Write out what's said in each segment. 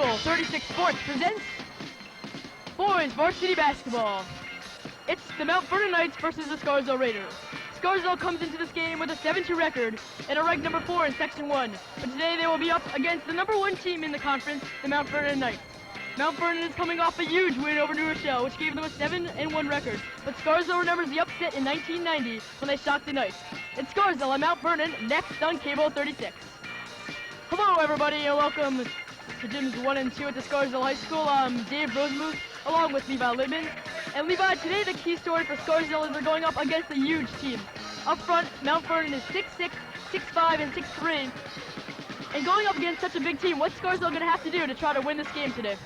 Cable 36 Sports presents Boys Varsity Basketball. It's the Mount Vernon Knights versus the Scarsdale Raiders. Scarsdale comes into this game with a 7-2 record and a ranked number 4 in Section 1. But today they will be up against the number 1 team in the conference, the Mount Vernon Knights. Mount Vernon is coming off a huge win over New Rochelle, which gave them a 7-1 record. But Scarsdale remembers the upset in 1990 when they shocked the Knights. It's Scarsdale and Mount Vernon next on Cable 36. Hello everybody and welcome to Gyms 1 and 2 at the Scarsdale High School. I'm Dave Rosenmuth along with Levi Littman. And Levi, today the key story for Scarsdale is they're going up against a huge team. Up front, Mount Vernon is 6'6", 6'5", and 6'3". And going up against such a big team, what's Scarsdale going to have to do to try to win this game today?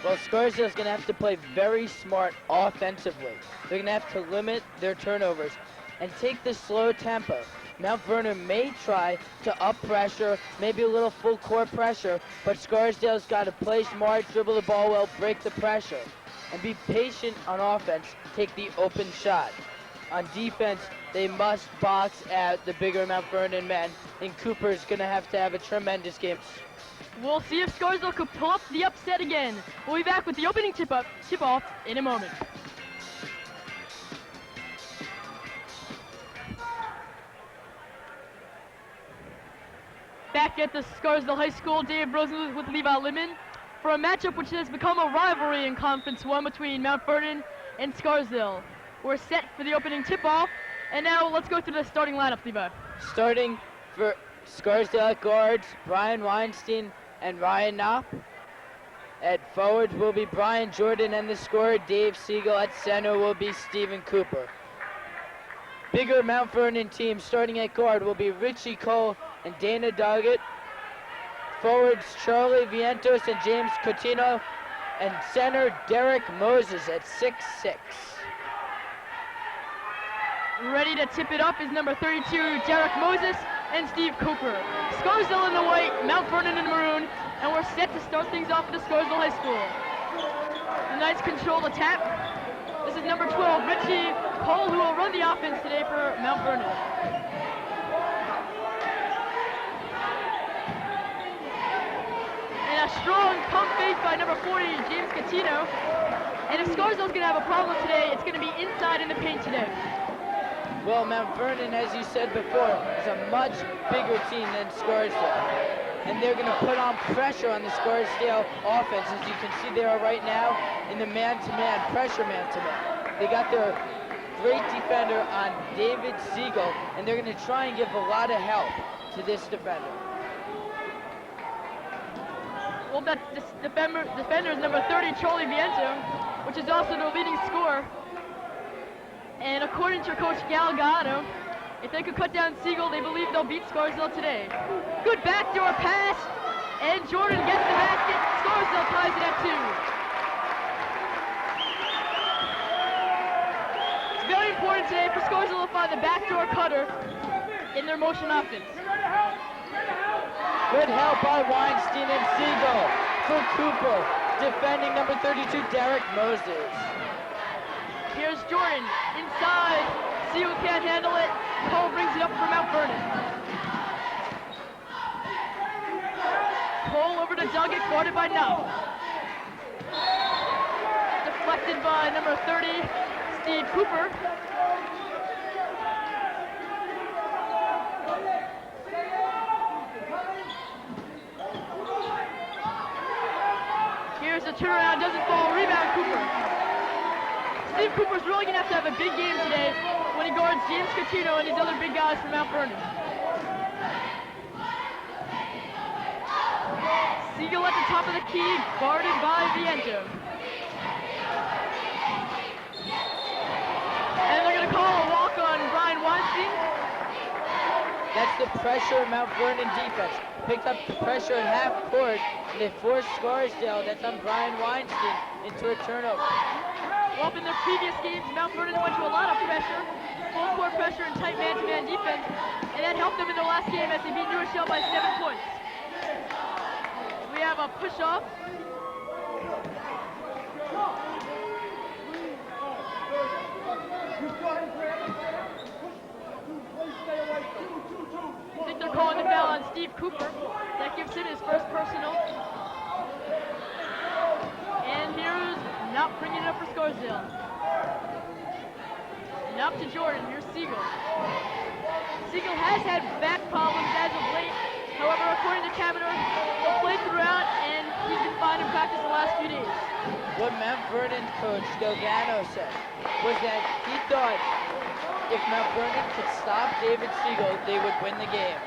Well, Scarsdale's going to have to play very smart offensively. They're going to have to limit their turnovers and take the slow tempo. Mount Vernon may try to up pressure, maybe a little full court pressure, but Scarsdale's got to play smart, dribble the ball well, break the pressure, and be patient on offense, take the open shot. On defense, they must box out the bigger Mount Vernon men, and Cooper's going to have a tremendous game. We'll see if Scarsdale could pull up the upset again. We'll be back with the opening tip-off in a moment. Back at the Scarsdale High School, Dave Rosenmuth with Levi Littman for a matchup which has become a rivalry in Conference 1 between Mount Vernon and Scarsdale. We're set for the opening tip-off, and now let's go through the starting lineup, Levi. Starting for Scarsdale at guards, Brian Weinstein and Ryan Knopp. At forwards will be Brian Jordan, and the scorer Dave Siegel. At center will be Stephen Cooper. Bigger Mount Vernon team starting at guard will be Richie Cole and Dana Doggett. Forwards Charlie Vientos and James Cotino, and center Derek Moses at 6'6". Ready to tip it up is number 32, Derek Moses, and Steve Cooper. Scarsdale in the white, Mount Vernon in the maroon, and we're set to start things off at the Scarsdale High School. The Knights control the tap. This is number 12, Richie Cole, who will run the offense today for Mount Vernon. And a strong pump fake by number 40, James Catino. And if Scarsdale's going to have a problem today, it's going to be inside in the paint today. Well, Mount Vernon, as you said before, is a much bigger team than Scarsdale. And they're going to put on pressure on the Scarsdale offense, as you can see they are right now in the man-to-man, pressure man-to-man. They got their great defender on David Siegel, and they're going to try and give a lot of help to this defender. Well, this defender is number 30, Charlie Viento, which is also their leading scorer. And according to Coach Galgado, if they could cut down Siegel, they believe they'll beat Scarsdale today. Good backdoor pass, and Jordan gets the basket. Scarsdale ties it at 2. It's very important today for Scarsdale to find the backdoor cutter in their motion offense. Good help by Weinstein and Siegel for Cooper, defending number 32, Derek Moses. Here's Jordan inside. Siegel can't handle it. Cole brings it up for Mount Vernon. Cole over to Doggett, guarded by Knopp. Deflected by number 30, Steve Cooper. Here's a turnaround, doesn't fall. Rebound, Cooper. Steve Cooper's really going to have a big game today when he guards James Catino and these other big guys from Mount Vernon. Siegel at the top of the key, guarded by Viento. And they're going to call a walk on Brian Weinstein. That's the pressure of Mount Vernon defense. Picked up the pressure in half court, and they forced Scarsdale, that's on Brian Weinstein, into a turnover. Well, in their previous games, Mount Vernon went to a lot of pressure, full court pressure and tight man-to-man defense, and that helped them in their last game as they beat New Rochelle by 7 points. We have a push-off. I think they're calling the foul on Steve Cooper. That gives him his first personal. Scarsdale. And up to Jordan. Here's Siegel. Siegel has had back problems as of late. However, according to Kavanaugh, he'll play throughout, and he's been fine in practice the last few days. What Mount Vernon coach Delgado said was that he thought if Mount Vernon could stop David Siegel, they would win the game.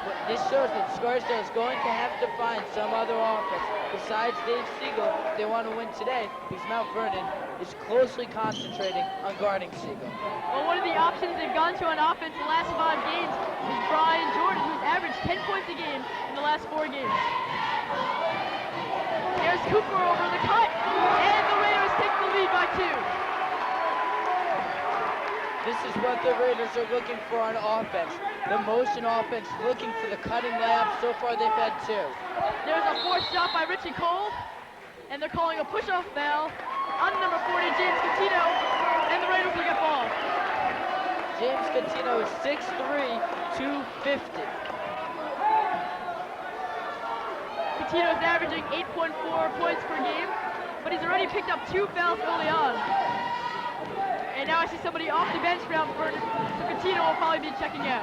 But this shows that Scarsdale is going to have to find some other offense besides Dave Siegel if they want to win today, because Mount Vernon is closely concentrating on guarding Siegel. Well, one of the options they've gone to on offense the last 5 games is Brian Jordan, who's averaged 10 points a game in the last 4 games. Here's Cooper over the cut, and the Raiders take the lead by 2. This is what the Raiders are looking for on offense. The motion offense, looking for the cutting layup. So far they've had 2. There's a forced shot by Richie Cole, and they're calling a push-off foul on number 40, James Catino, and the Raiders will get ball. James Catino is 6'3", 250. Catino's averaging 8.4 points per game, but he's already picked up 2 fouls early on. And now I see somebody off the bench for Mount Vernon, so Catino will probably be checking out.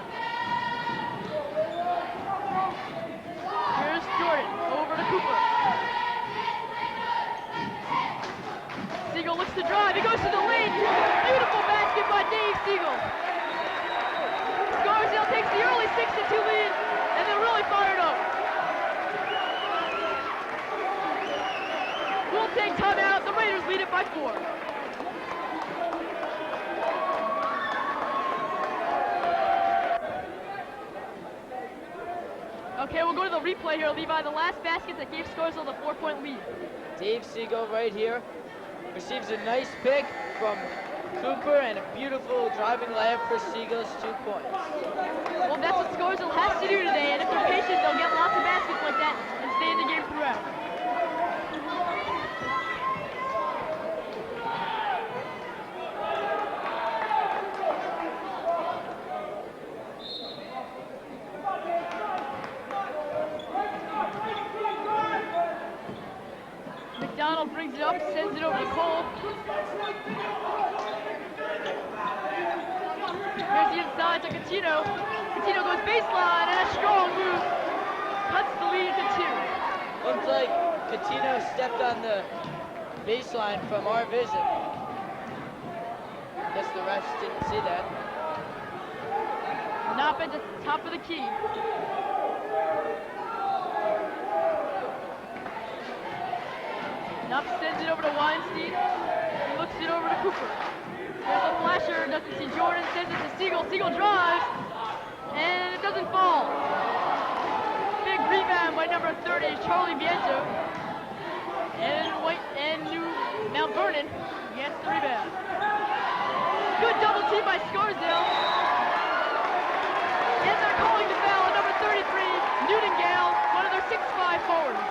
Here's Jordan, over to Cooper. Siegel looks to drive, he goes to the lane. Beautiful basket by Dave Siegel. Scarsdale takes the early 6-2 lead, and they're really fired up. We'll take timeout, the Raiders lead it by 4. Okay, we'll go to the replay here, Levi. The last basket that gave Scarsdale the 4-point lead. Dave Siegel right here receives a nice pick from Cooper and a beautiful driving layup for Siegel's 2 points. Well, that's what Scarsdale has to do today, and if they're patient, they'll get lots of baskets like that and stay in the game throughout. McDonald brings it up, sends it over to Cole. Here's the inside to Catino. Catino goes baseline, and a strong move cuts the lead to 2. Looks like Catino stepped on the baseline from our visit. Guess the refs didn't see that. Knopp at the top of the key. Knopp sends it over to Weinstein. He looks it over to Cooper. There's a flasher, doesn't see Jordan, sends it to Siegel. Siegel drives, and it doesn't fall. Big rebound by number 30, Charlie Viento. And Mount Vernon gets the rebound. Good double team by Scarsdale. And they're calling the foul on number 33, Newton Gale, one of their 6'5" forwards.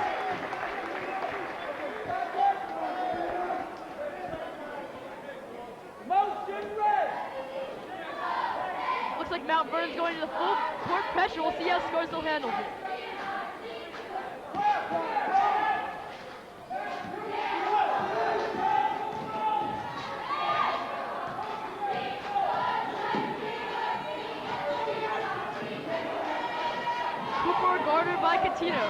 Looks like Mount Vernon's going to the full court pressure. We'll see how Scarsdale handles it. Cooper guarded by Catino.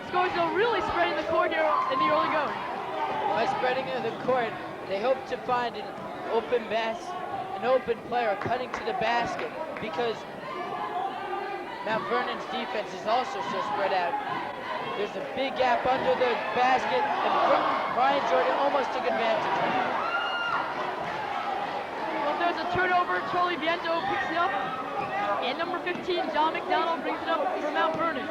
Scarsdale really spreading the court here in the early going. By spreading the court, they hope to find an open player cutting to the basket, because Mount Vernon's defense is also so spread out. There's a big gap under the basket, and Brian Jordan almost took advantage of it. Well, there's a turnover. Charlie Viento picks it up, and number 15, John McDonald, brings it up for Mount Vernon.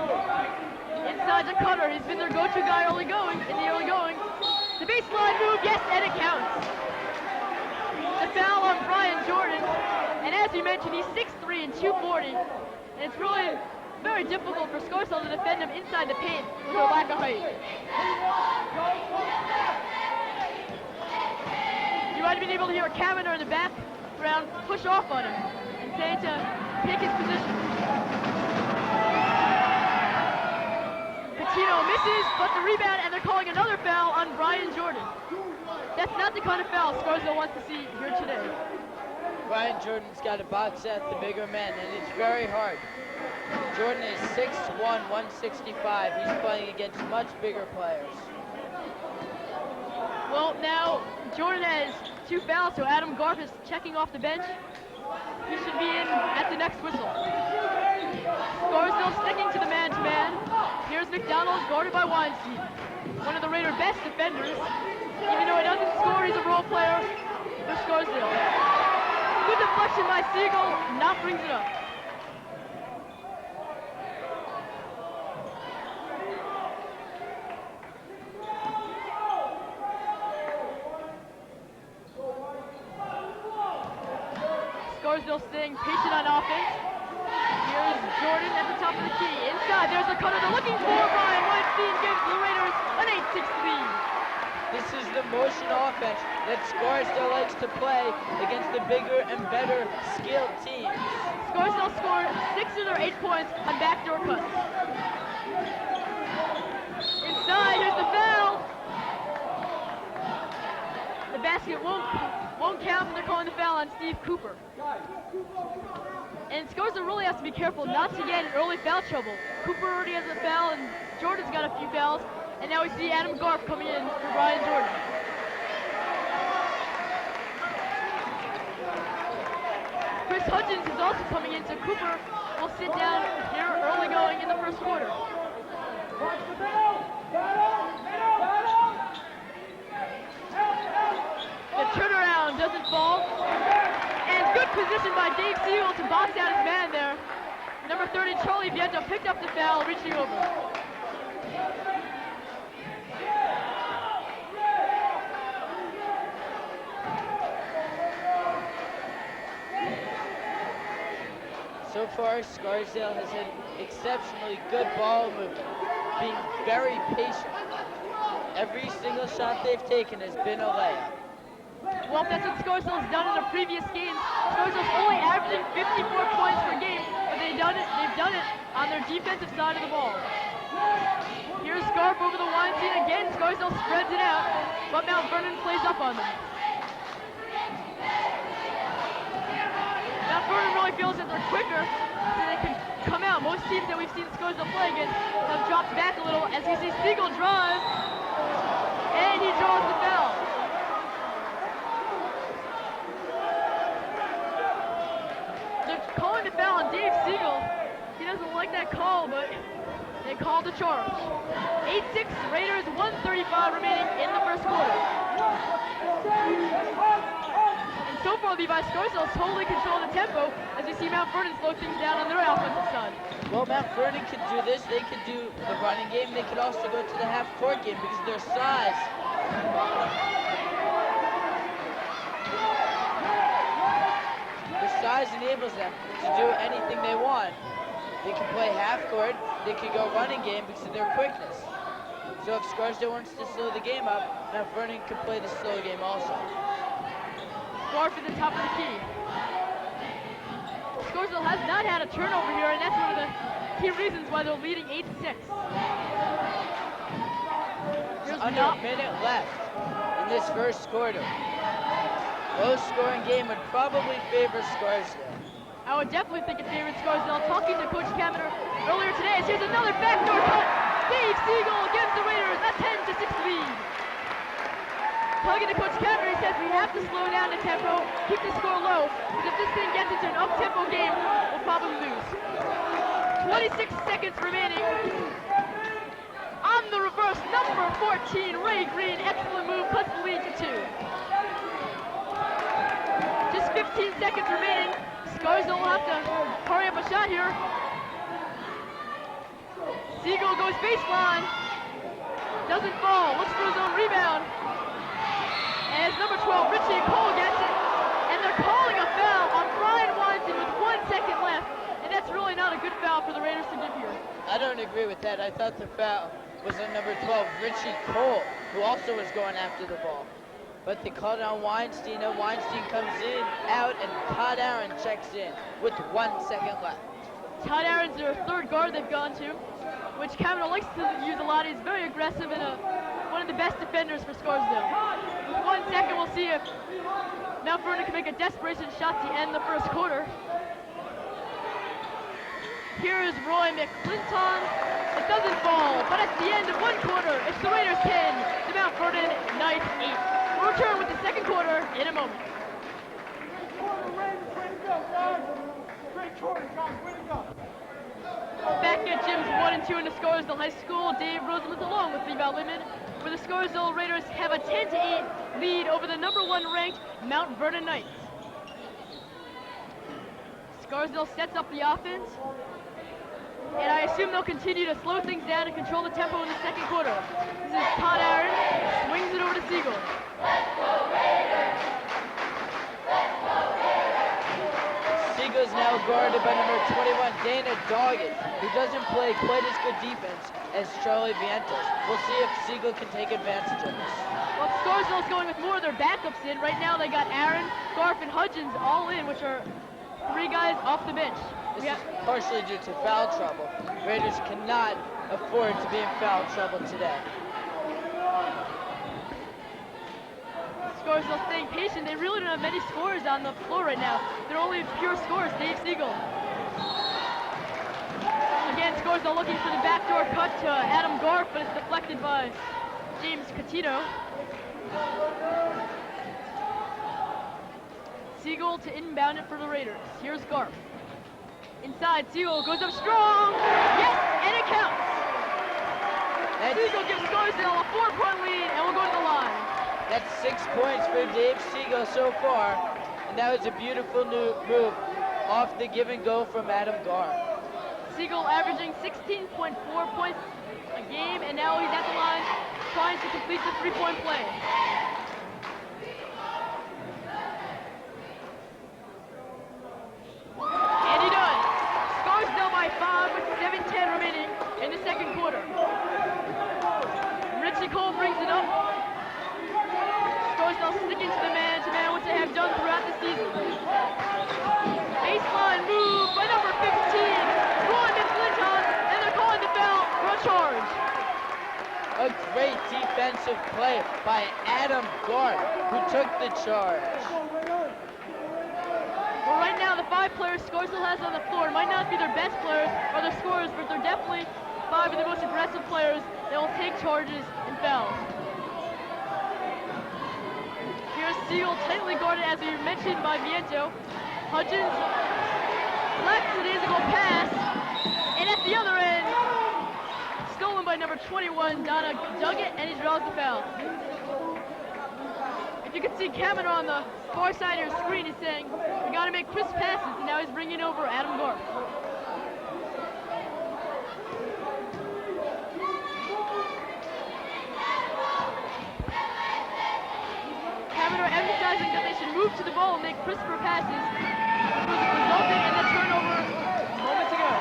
Inside to Cutter. He's been their go-to guy in the early going. The baseline move, yes, and it counts. The foul on Brian Jordan, and as you mentioned, he's 6'3" and 240, and it's really very difficult for Scarsdale to defend him inside the paint with their lack of height. You might have been able to hear Kavanaugh in the background push off on him and say to take his position. Valentino misses, but the rebound, and they're calling another foul on Brian Jordan. That's not the kind of foul Scarsdale wants to see here today. Brian Jordan's got to box out the bigger men, and it's very hard. Jordan is 6'1", 165. He's playing against much bigger players. Well, now Jordan has 2 fouls, so Adam Garf is checking off the bench. He should be in at the next whistle. Scarsdale sticking to the man-to-man. Here's McDonald, guarded by Weinstein, one of the Raider best defenders. Even though he doesn't score, he's a role player for Scarsdale. Good deflection by Siegel, not brings it up. Scarsdale staying patient on offense. Here's Jordan at the top of the key. Inside, there's a cutter they're looking for. Brian Weinstein gives the Raiders an 8-6 lead. This is the motion offense that Scarsdale likes to play against the bigger and better skilled teams. Scarsdale scored 6 of their 8 points on backdoor cuts. Inside, here's the foul. The basket won't count, and they're calling the foul on Steve Cooper. And Scarsdale really has to be careful not to get in early foul trouble. Cooper already has a foul, and Jordan's got a few fouls. And now we see Adam Garf coming in for Brian Jordan. Chris Hudgens is also coming in, so Cooper will sit down here early going in the first quarter. The turnaround doesn't fall. And good position by Dave Siegel to box out his man there. Number 30, Charlie Viento picked up the foul, reaching over. So far, Scarsdale has had exceptionally good ball movement, being very patient. Every single shot they've taken has been a layup. Well, that's what Scarsdale's done in the previous games. Scarsdale's only averaging 54 points per game, but they've done it on their defensive side of the ball. Here's Garf over the Weinstein again. Scarsdale spreads it out, but Mount Vernon plays up on them. Mount Vernon really feels that they're quicker, so they can come out. Most teams that we've seen Scarsdale play against have dropped back a little as we see Siegel drive, and he draws the foul. They're calling the foul on Dave Siegel. He doesn't like that call, but they called the charge. 8-6 Raiders, 1:35 remaining in the first quarter. So far, Levi, Scarsdale totally controlling the tempo as we see Mount Vernon slow things down on their offensive side. Well, Mount Vernon could do this. They could do the running game. They could also go to the half-court game because of their size. Their size enables them to do anything they want. They can play half-court. They could go running game because of their quickness. So if Scarsdale wants to slow the game up, Mount Vernon could play the slow game also. Garf at the top of the key. Scarsdale has not had a turnover here, and that's one of the key reasons why they're leading 8-6. There's under a minute left in this first quarter. Low-scoring game would probably favor Scarsdale. I would definitely think it favors Scarsdale. Talking to Coach Kaminer earlier today, as here's another backdoor cut. Dave Siegel gives the Raiders a 10-6 lead. Talking to Coach Kaminer, he says we have to slow down the tempo, keep the score low, because if this thing gets into an up-tempo game, we'll probably lose. 26 seconds remaining. On the reverse, number 14, Ray Green, excellent move, cuts the lead to 2. Just 15 seconds remaining. Scarsdale will have to hurry up a shot here. Siegel goes baseline. Doesn't fall, looks for his own rebound. As number 12, Richie Cole gets it, and they're calling a foul on Brian Weinstein with 1 second left, and that's really not a good foul for the Raiders to give here. I don't agree with that. I thought the foul was on number 12, Richie Cole, who also was going after the ball. But they called it on Weinstein, and Weinstein comes in, out, and Todd Aaron checks in with 1 second left. Todd Aaron's their third guard they've gone to. which Kavanaugh likes to use a lot. He's very aggressive and one of the best defenders for Scarsdale. 1 second, we'll see if Mount Vernon can make a desperation shot to end the first quarter. Here is Roy McClinton. It doesn't fall, but at the end of 1 quarter, it's the Raiders 10, the Mount Vernon Knights 8. We'll return with the second quarter in a moment. Back at gyms 1 and 2 in the Scarsdale High School, Dave Rosenbluth along with Levi Littman, where the Scarsdale Raiders have a 10-8 lead over the number 1 ranked Mount Vernon Knights. Scarsdale sets up the offense, and I assume they'll continue to slow things down and control the tempo in the second quarter. This is Todd Aaron, swings it over to Siegel. Siegel's now guarded by number 21, Dana Doggett, who doesn't play quite as good defense as Charlie Vientos. We'll see if Siegel can take advantage of this. Well, Scarsdale's going with more of their backups in. Right now they got Aaron, Garf, and Hudgens all in, which are 3 guys off the bench. This is partially due to foul trouble. Raiders cannot afford to be in foul trouble today. Scarsdale staying patient. They really don't have many scorers on the floor right now. They're only pure scorers. Dave Siegel. Again, Scarsdale looking for the backdoor cut to Adam Garf, but it's deflected by James Catino. Siegel to inbound it for the Raiders. Here's Garf. Inside, Siegel goes up strong. Yes, and it counts. Siegel gives Scarsdale a 4-point lead, and we'll go to the line. That's 6 points for Dave Siegel so far, and that was a beautiful new move off the give and go from Adam Garf. Siegel averaging 16.4 points a game, and now he's at the line trying to complete the 3-point play. And he does. Scarsdale by 5 with 7:10 remaining in the second quarter. Richie Cole brings it up. Scarsdale sticking to the man-to-man, which they have done throughout the season. Baseline move by number 15, Roy McClinton, and they're calling the foul for a charge. A great defensive play by Adam Garf, who took the charge. Well, right now, the 5 players Scarsdale has on the floor might not be their best players or their scorers, but they're definitely 5 of the most aggressive players that will take charges and fouls. Here's Siegel tightly guarded, as we mentioned, by Viento. Hudgens left it is a goal pass, and at the other end, stolen by number 21, Donna Duggett, and he draws the foul. If you can see Kavanaugh on the far side of your screen, he's saying, we got to make crisp passes, and now he's bringing over Adam Garf. Kavanaugh emphasizing that they should move to the ball and make crisper passes, which resulted in the turnover moments ago.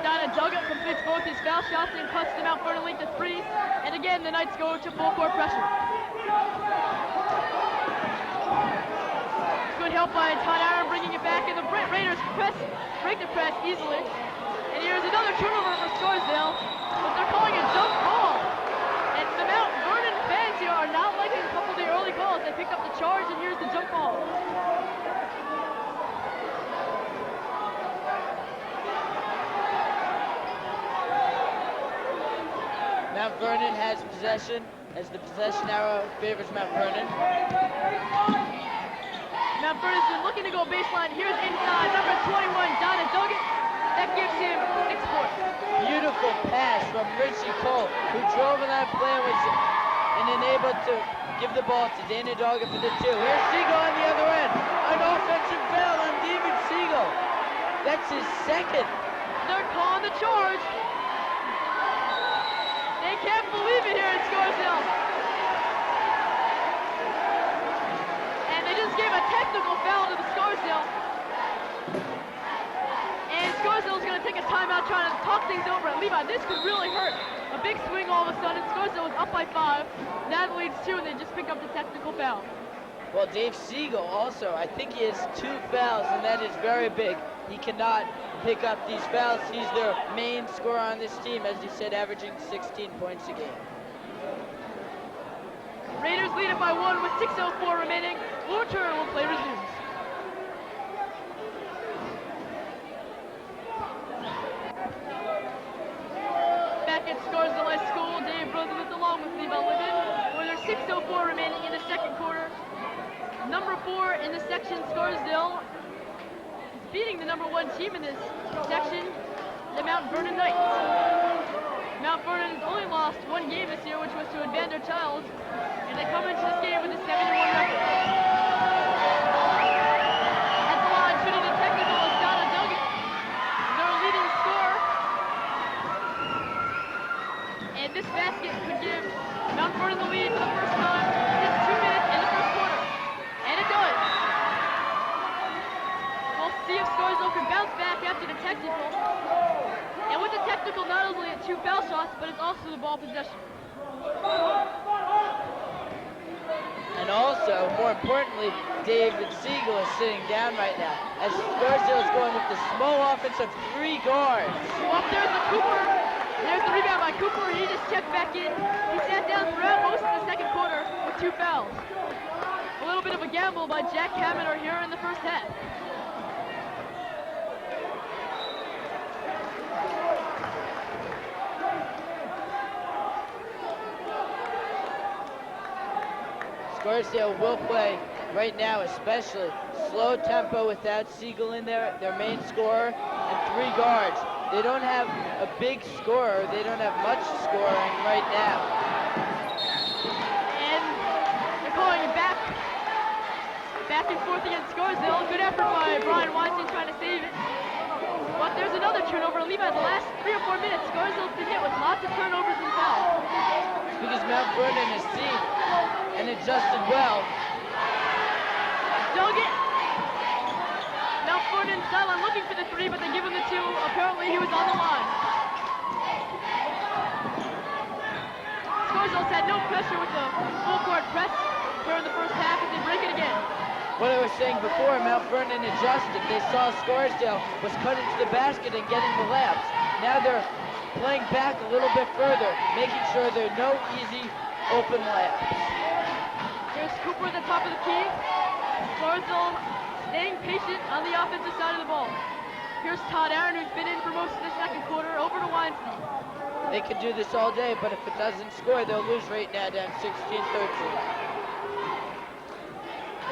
Donna Duggett completes both his foul shots and cuts the Mount Vernon lead to 3. And again, the Knights go to full court pressure. Good help by Todd Aaron bringing it back, and the Raiders break the press easily. And here's another turnover for Scarsdale, but they're calling a jump ball. And the Mount Vernon fans here are not liking a couple of the early calls. They picked up the charge, and here's the jump ball. Mount Vernon has possession, as the possession arrow favors Mount Vernon. Mount Vernon's been looking to go baseline. Here's inside, number 21, Donna Duggett. That gives him 6 points. Beautiful pass from Richie Cole, who drove in that play and enabled to give the ball to Dana Doggett for the 2. Here's Siegel on the other end. An offensive foul on David Siegel. That's his second. They're calling the charge. They can't believe it here in Scarsdale. And they just gave a technical foul to the Scarsdale. And Scarsdale's going to take a timeout trying to talk things over at Levi. This could really hurt. A big swing all of a sudden. Scarsdale was up by 5. Now the lead's 2, and they just pick up the technical foul. Well, Dave Siegel also, I think he has 2 fouls, and that is very big. He cannot pick up these fouls. He's their main scorer on this team, as he said, averaging 16 points a game. Raiders lead it by 1 with 6:04 remaining. We'll return when play resumes. Back at Scarsdale High School, Dave Rosenwitz along with Levi Livid, where there's 6:04 remaining in the second quarter. Number 4 in the section, Scarsdale, is beating the number 1 team in this section, the Mount Vernon Knights. Mount Vernon has only lost 1 game this year, which was to Evander Childs, and they come into this game with a 7-1 record. At the line, shooting the technical is Donna Duggan, their leading scorer. And this basket could give Mount Vernon the lead for the first time since 2 minutes in the first quarter. And it does. We'll see if Scarsdale can bounce back after the technical. And with the technical, not only at 2 foul shots, but it's also the ball possession. And also, more importantly, David Siegel is sitting down right now, as Scarsdale is going with the small offense of 3 guards. Well, there's the Cooper. There's the rebound by Cooper. He just checked back in. He sat down throughout most of the second quarter with 2 fouls. A little bit of a gamble by Jack Hammond here in the first half. Scarsdale will play right now, especially slow tempo without Siegel in there, their main scorer, and 3 guards. They don't have a big scorer. They don't have much scoring right now. And they're calling it back and forth against Scarsdale. Good effort by Brian Weinstein trying to save it. But there's another turnover. Levi, the last 3 or 4 minutes, Scarsdale's been hit with lots of turnovers and fouls. Because Mount Vernon has seen and adjusted well. Duggan. Mount Vernon sideline looking for the 3, but they give him the 2. Apparently he was on the line. Scarsdale's had no pressure with the full court press during the first half as they break it again. What I was saying before, Mount Vernon adjusted. They saw Scarsdale was cut into the basket and getting the layups. Now they're playing back a little bit further, making sure there are no easy open layups. Here's Cooper at the top of the key. Scarsdale staying patient on the offensive side of the ball. Here's Todd Aaron, who's been in for most of the second quarter, over to Weinstein. They could do this all day, but if it doesn't score, they'll lose right now, down 16-13.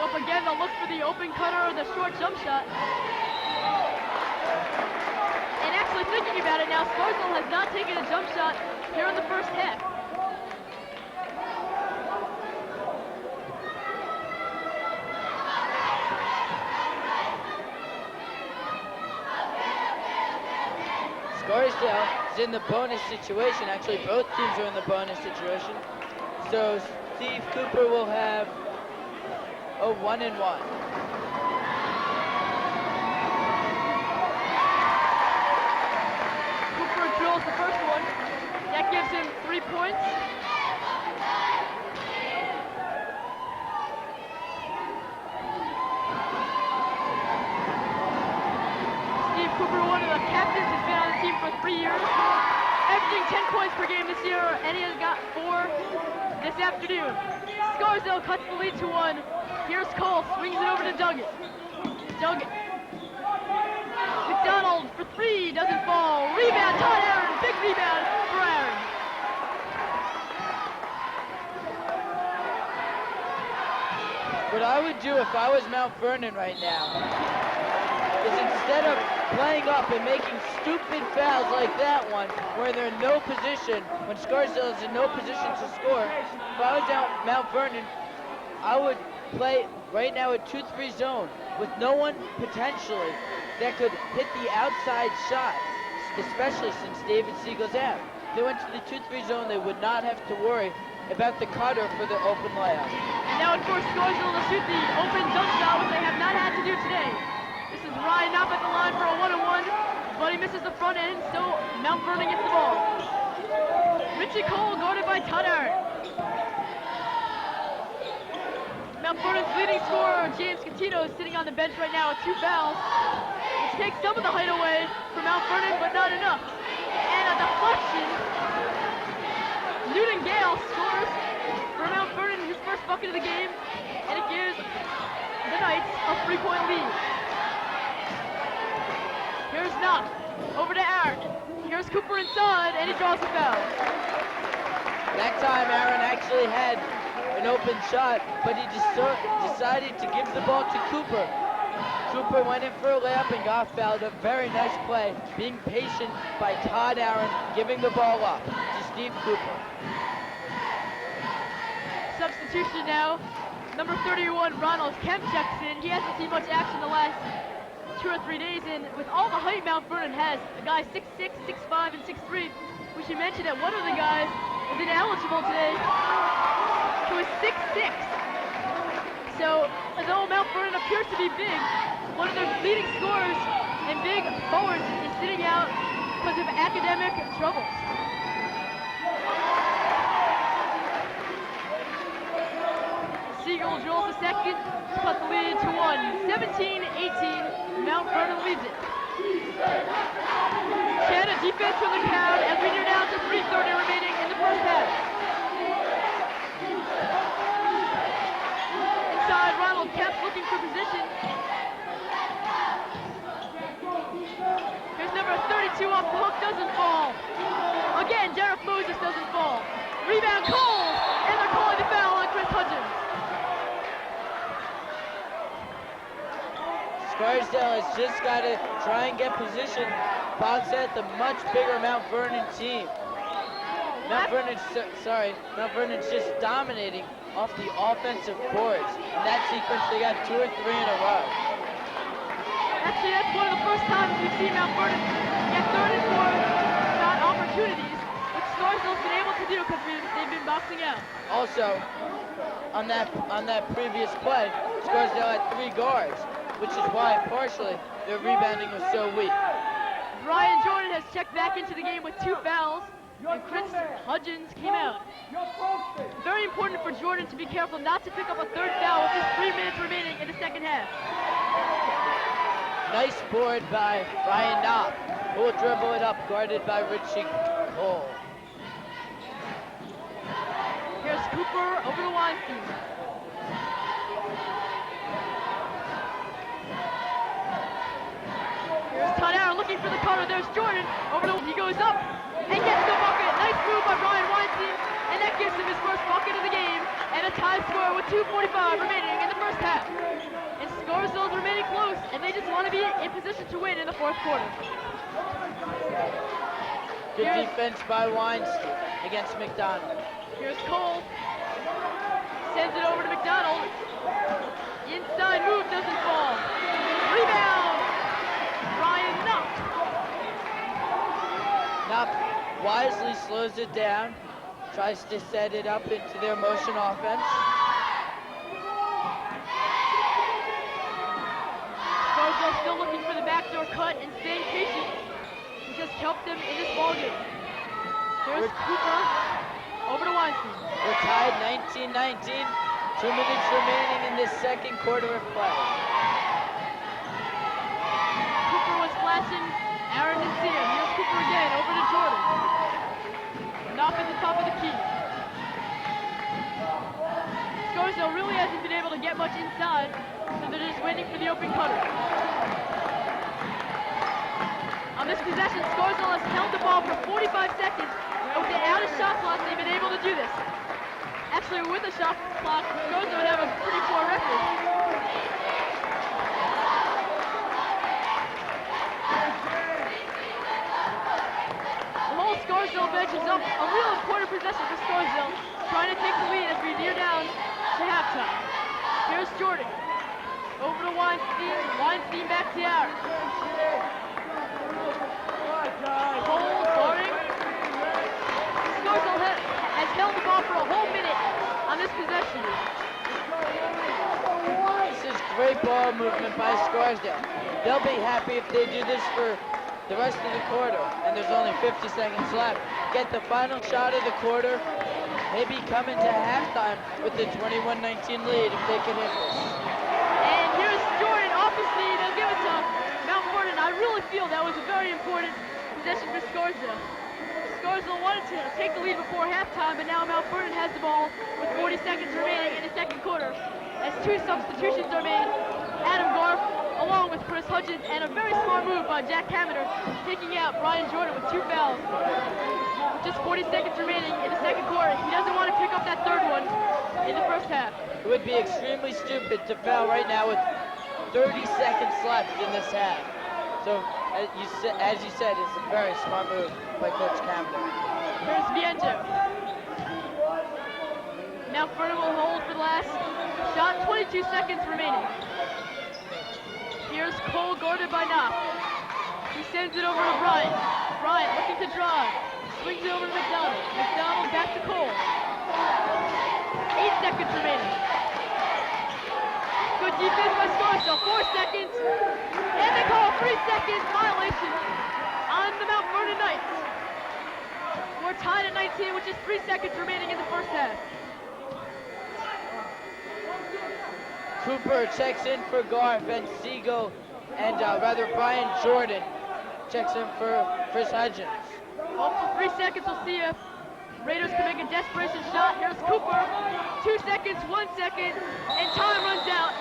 Up again, they'll look for the open cutter or the short jump shot. And actually thinking about it now, Scarsdale has not taken a jump shot here in the first half. Scarsdale is in the bonus situation. Actually, both teams are in the bonus situation. So Steve Cooper will have a 1-and-1. Cooper drills the first one. That gives him 3 points. Steve Cooper, one of the captains, has been on the team for 3 years. Averaging 10 points per game this year, and he has got 4 this afternoon. Scarsdale cuts the lead to 1. Here's Cole, swings it over to Duggan. Duggan. McDonald for 3, doesn't fall. Rebound, Todd Aaron, big rebound for Aaron. What I would do if I was Mount Vernon right now is instead of playing up and making stupid fouls like that one, where they're in no position, when Scarsdale is in no position to score, if I was Mount Vernon, I would play right now a 2-3 zone with no one potentially that could hit the outside shot, especially since David Siegel's out. If they went to the 2-3 zone, they would not have to worry about the cutter for the open layup. And now it forced Scarsdale to shoot the open jump shot, which they have not had to do today. This is Ryan up at the line for a 1-on-1. but he misses the front end, so Mount Vernon gets the ball. Richie Cole guarded by Todd Aaron. Mount Vernon's leading scorer, James Catino, is sitting on the bench right now with 2 fouls, which takes some of the height away from Mount Vernon, but not enough. And a deflection. Newton Gale scores for Mount Vernon, his first bucket of the game, and it gives the Knights a 3-point lead. Here's Knock, over to Aaron. Here's Cooper inside, and he draws a foul. That time Aaron actually had an open shot, but he decided to give the ball to Cooper. Cooper went in for a layup and got fouled. A very nice play, being patient by Todd Aaron, giving the ball up to Steve Cooper. Substitution now. Number 31, Ronald Kemp checks in. He hasn't seen much action the last 2 or 3 days, and with all the height Mount Vernon has, a guy 6'6", 6'5", and 6'3", we should mention that one of the guys is ineligible today, who is 6'6". So, although Mount Vernon appears to be big, one of their leading scorers and big forwards is sitting out because of academic troubles. Siegel drills the second, cut the lead to 1. 17-18, Mount Vernon leads it. Canada defense from the crowd as we near down to 3:30 remaining in the first half. Inside, Ronald Kemp looking for position. Here's number 32 off the hook, doesn't fall. Again, Derek Moses doesn't fall. Rebound Cole, and they're calling the foul on Chris Hudgens. Scarsdale has just got to try and get position, box out the much bigger Mount Vernon team. Mount Vernon's just dominating off the offensive boards. In that sequence, they got 2 or 3 in a row. Actually, that's one of the first times we've seen Mount Vernon get 3rd and 4th shot opportunities, which Scarsdale's been able to do because they've been boxing out. Also, on that previous play, Scarsdale had 3 guards, which is why partially their rebounding was so weak. Brian Jordan has checked back into the game with 2 fouls, and Chris Hudgens came out. Very important for Jordan to be careful not to pick up a 3rd foul with just 3 minutes remaining in the second half. Nice board by Ryan Knopp, who will dribble it up, guarded by Richie Cole. Here's Cooper over to Weinstein. Here's Todd Aaron looking for the cutter. There's Jordan. He goes up and gets the bucket. Nice move by Brian Weinstein, and that gives him his first bucket of the game and a tie score with 2:45 remaining in the first half. And Scarsdale's remaining close, and they just want to be in position to win in the 4th quarter. Good defense by Weinstein against McDonald. Here's Cole. Sends it over to McDonald. Inside move doesn't fall. Rebound! Ryan Knopp. Knopp wisely slows it down, tries to set it up into their motion offense. Scarsdale still looking for the backdoor cut and staying patient, which has helped them in this ballgame. Here's Cooper over to Weinstein. We're tied 19-19, 2 minutes remaining in this second quarter of play. Cooper was flashing, Aaron didn't see him. Here's Cooper again, over to Jordan. Knock at the top of the key. Scarsdale really hasn't been able to get much inside, so they're just waiting for the open cutter. On this possession, Scarsdale has held the ball for 45 seconds, and without a shot clock, they've been able to do this. Actually, with a shot clock, Scarsdale would have a pretty poor record. The whole Scarsdale bench is up. A real important possession for Scarsdale, trying to take the lead as we near down to halftime. Here's Jordan. Over to Weinstein. Weinstein back to Aaron. Cole guarding. Scarsdale has held the ball for a whole minute on this possession. This is great ball movement by Scarsdale. They'll be happy if they do this for the rest of the quarter, and there's only 50 seconds left. Get the final shot of the quarter, maybe come into halftime with the 21-19 lead if they can hit this. And here's Jordan. Obviously, they'll give it to Mount Vernon. I really feel that was a very important possession for Scarsdale. Scarsdale wanted to take the lead before halftime, but now Mount Vernon has the ball with 40 seconds remaining in the second quarter. As two substitutions are made, Adam Garf along with Chris Hudgens, and a very smart move by Jack Hammiter, taking out Brian Jordan with 2 fouls. Just 40 seconds remaining in the second quarter. He doesn't want to pick up that third one in the first half. It would be extremely stupid to foul right now with 30 seconds left in this half. So, as you said, it's a very smart move by Coach Hammiter. Here's Viento. Mount Vernon will hold for the last shot, 22 seconds remaining. Here's Cole guarded by Knopf. He sends it over to Bryant. Bryant looking to drive. Swings it over to McDonald. McDonald back to Cole. 8 seconds remaining. Good defense by Scarsdale. 4 seconds. And they call 3 seconds violation on the Mount Vernon Knights. We're tied at 19 with just 3 seconds remaining in the first half. Cooper checks in for Garf, and Siegel, and Brian Jordan checks in for Chris Hudgens. Hold for 3 seconds, we'll see if Raiders can make a desperation shot. Here's Cooper, 2 seconds, 1 second, and time runs out.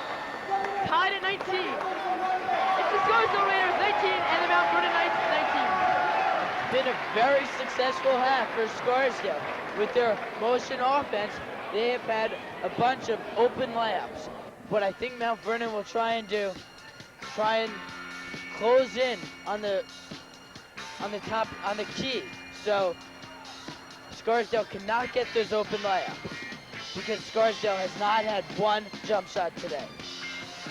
Tied at 19. It's the Scarsdale Raiders 19 and the Mount Vernon Knights 19. Been a very successful half for Scarsdale. With their motion offense, they have had a bunch of open layups. What I think Mount Vernon will try and close in on the key. So Scarsdale cannot get those open layups because Scarsdale has not had one jump shot today.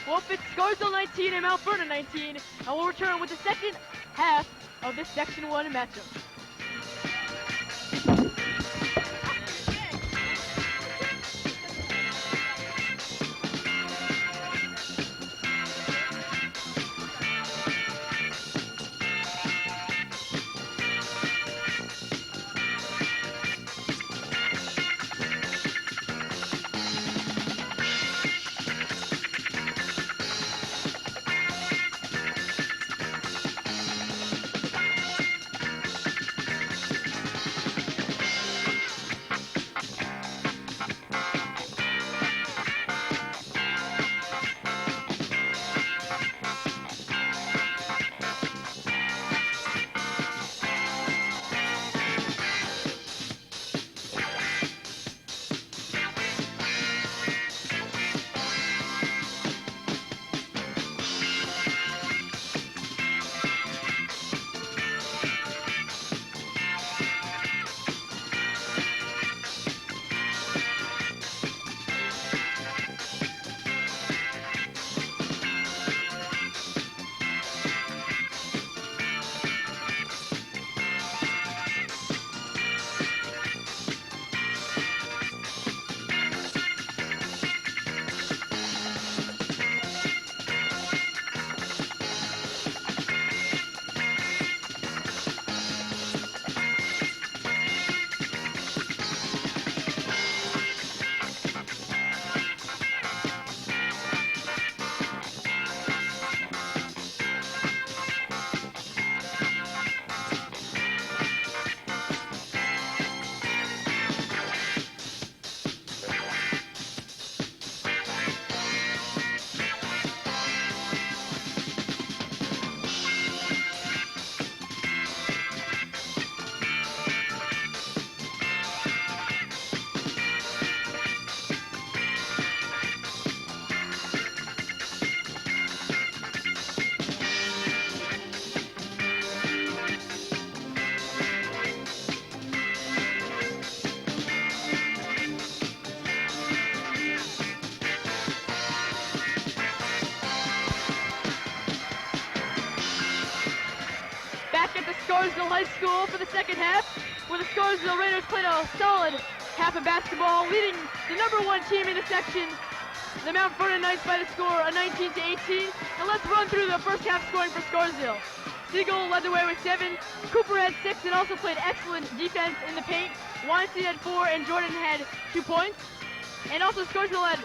Well, it's Scarsdale 19 and Mount Vernon 19, and we'll return with the second half of this Section 1 matchup. Scarsdale High School for the second half, where the Scarsdale Raiders played a solid half of basketball, leading the #1 team in the section, the Mount Vernon Knights, by the score of 19-18. And let's run through the first half scoring for Scarsdale. Siegel led the way with 7. Cooper had 6 and also played excellent defense in the paint. Weinstein had 4 and Jordan had 2 points. And also Scarsdale had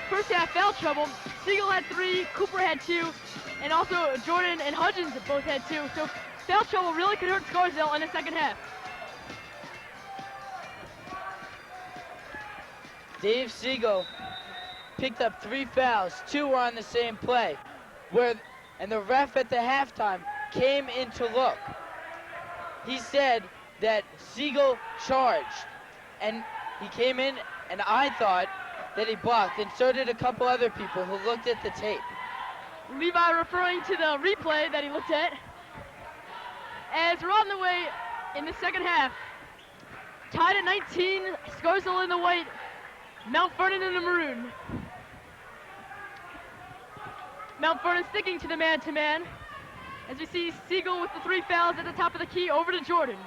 first half foul trouble. Siegel had 3, Cooper had 2, and also Jordan and Hudgens both had 2. So foul trouble really could hurt Scarsdale in the second half. Dave Siegel picked up 3 fouls, 2 were on the same play, and the ref at the halftime came in to look. He said that Siegel charged, and he came in, and I thought that he blocked, and so did a couple other people who looked at the tape. Levi referring to the replay that he looked at. As we're on the way in the second half, tied at 19, Scarsdale in the white, Mount Vernon in the maroon. Mount Vernon sticking to the man-to-man. As we see Siegel with the 3 fouls at the top of the key over to Jordan.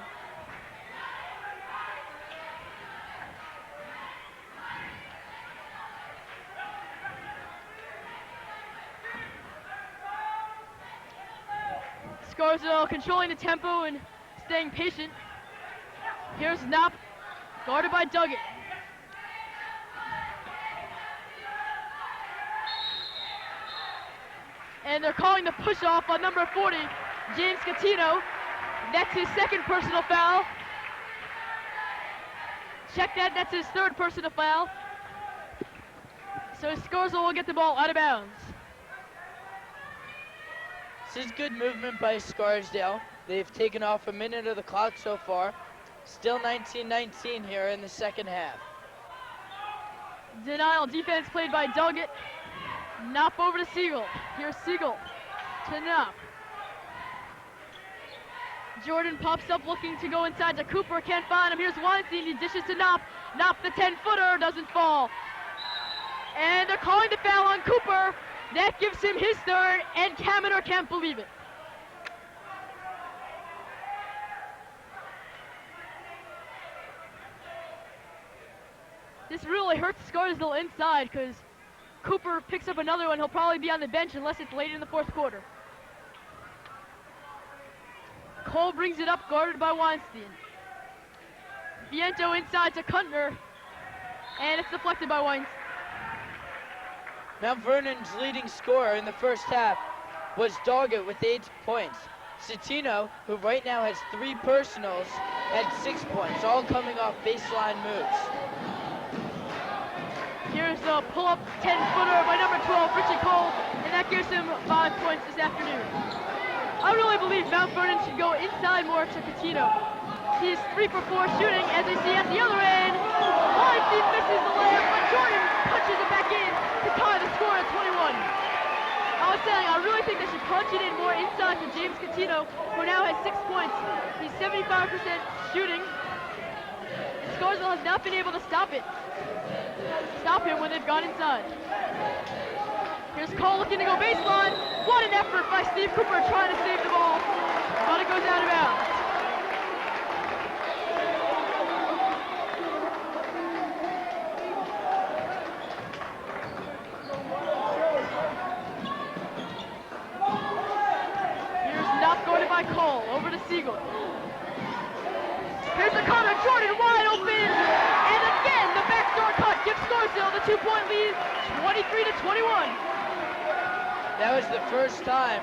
Scarsdale controlling the tempo and staying patient. Here's Knopp, guarded by Duggett. And they're calling the push-off on number 40, James Catino. That's his 2nd personal foul. Check that, that's his 3rd personal foul. So Scarsdale will get the ball out of bounds. This is good movement by Scarsdale. They've taken off a minute of the clock so far. Still 19-19 here in the second half. Denial defense played by Duggett. Knopp over to Siegel. Here's Siegel to Knopp. Jordan pops up looking to go inside to Cooper. Can't find him. Here's Weinstein. He dishes to Knopp. Knopp, the 10-footer, doesn't fall. And they're calling the foul on Cooper. That gives him his 3rd, and Kaminer can't believe it. This really hurts Scarsdale inside because Cooper picks up another one. He'll probably be on the bench unless it's late in the 4th quarter. Cole brings it up, guarded by Weinstein. Viento inside to Kuntner, and it's deflected by Weinstein. Mount Vernon's leading scorer in the first half was Doggett with 8 points. Citino, who right now has 3 personals, had 6 points, all coming off baseline moves. Here's the pull-up 10-footer by number 12, Richie Cole, and that gives him 5 points this afternoon. I really believe Mount Vernon should go inside more to Catino. He's 3 for 4 shooting, as they see at the other end. Weinstein misses the layup, but Jordan punches it back in to tie the score at 21. I was saying, I really think they should punch it in more inside to James Catino, who now has 6 points. He's 75% shooting. Scarsdale has not been able to stop him when they've gone inside. Here's Cole looking to go baseline. What an effort by Steve Cooper trying to save the ball, but it goes out of bounds. By Cole, over to Siegel. Here's the corner, Jordan wide open, and again the backdoor cut gives Scarsdale the 2-point lead, 23-21. That was the first time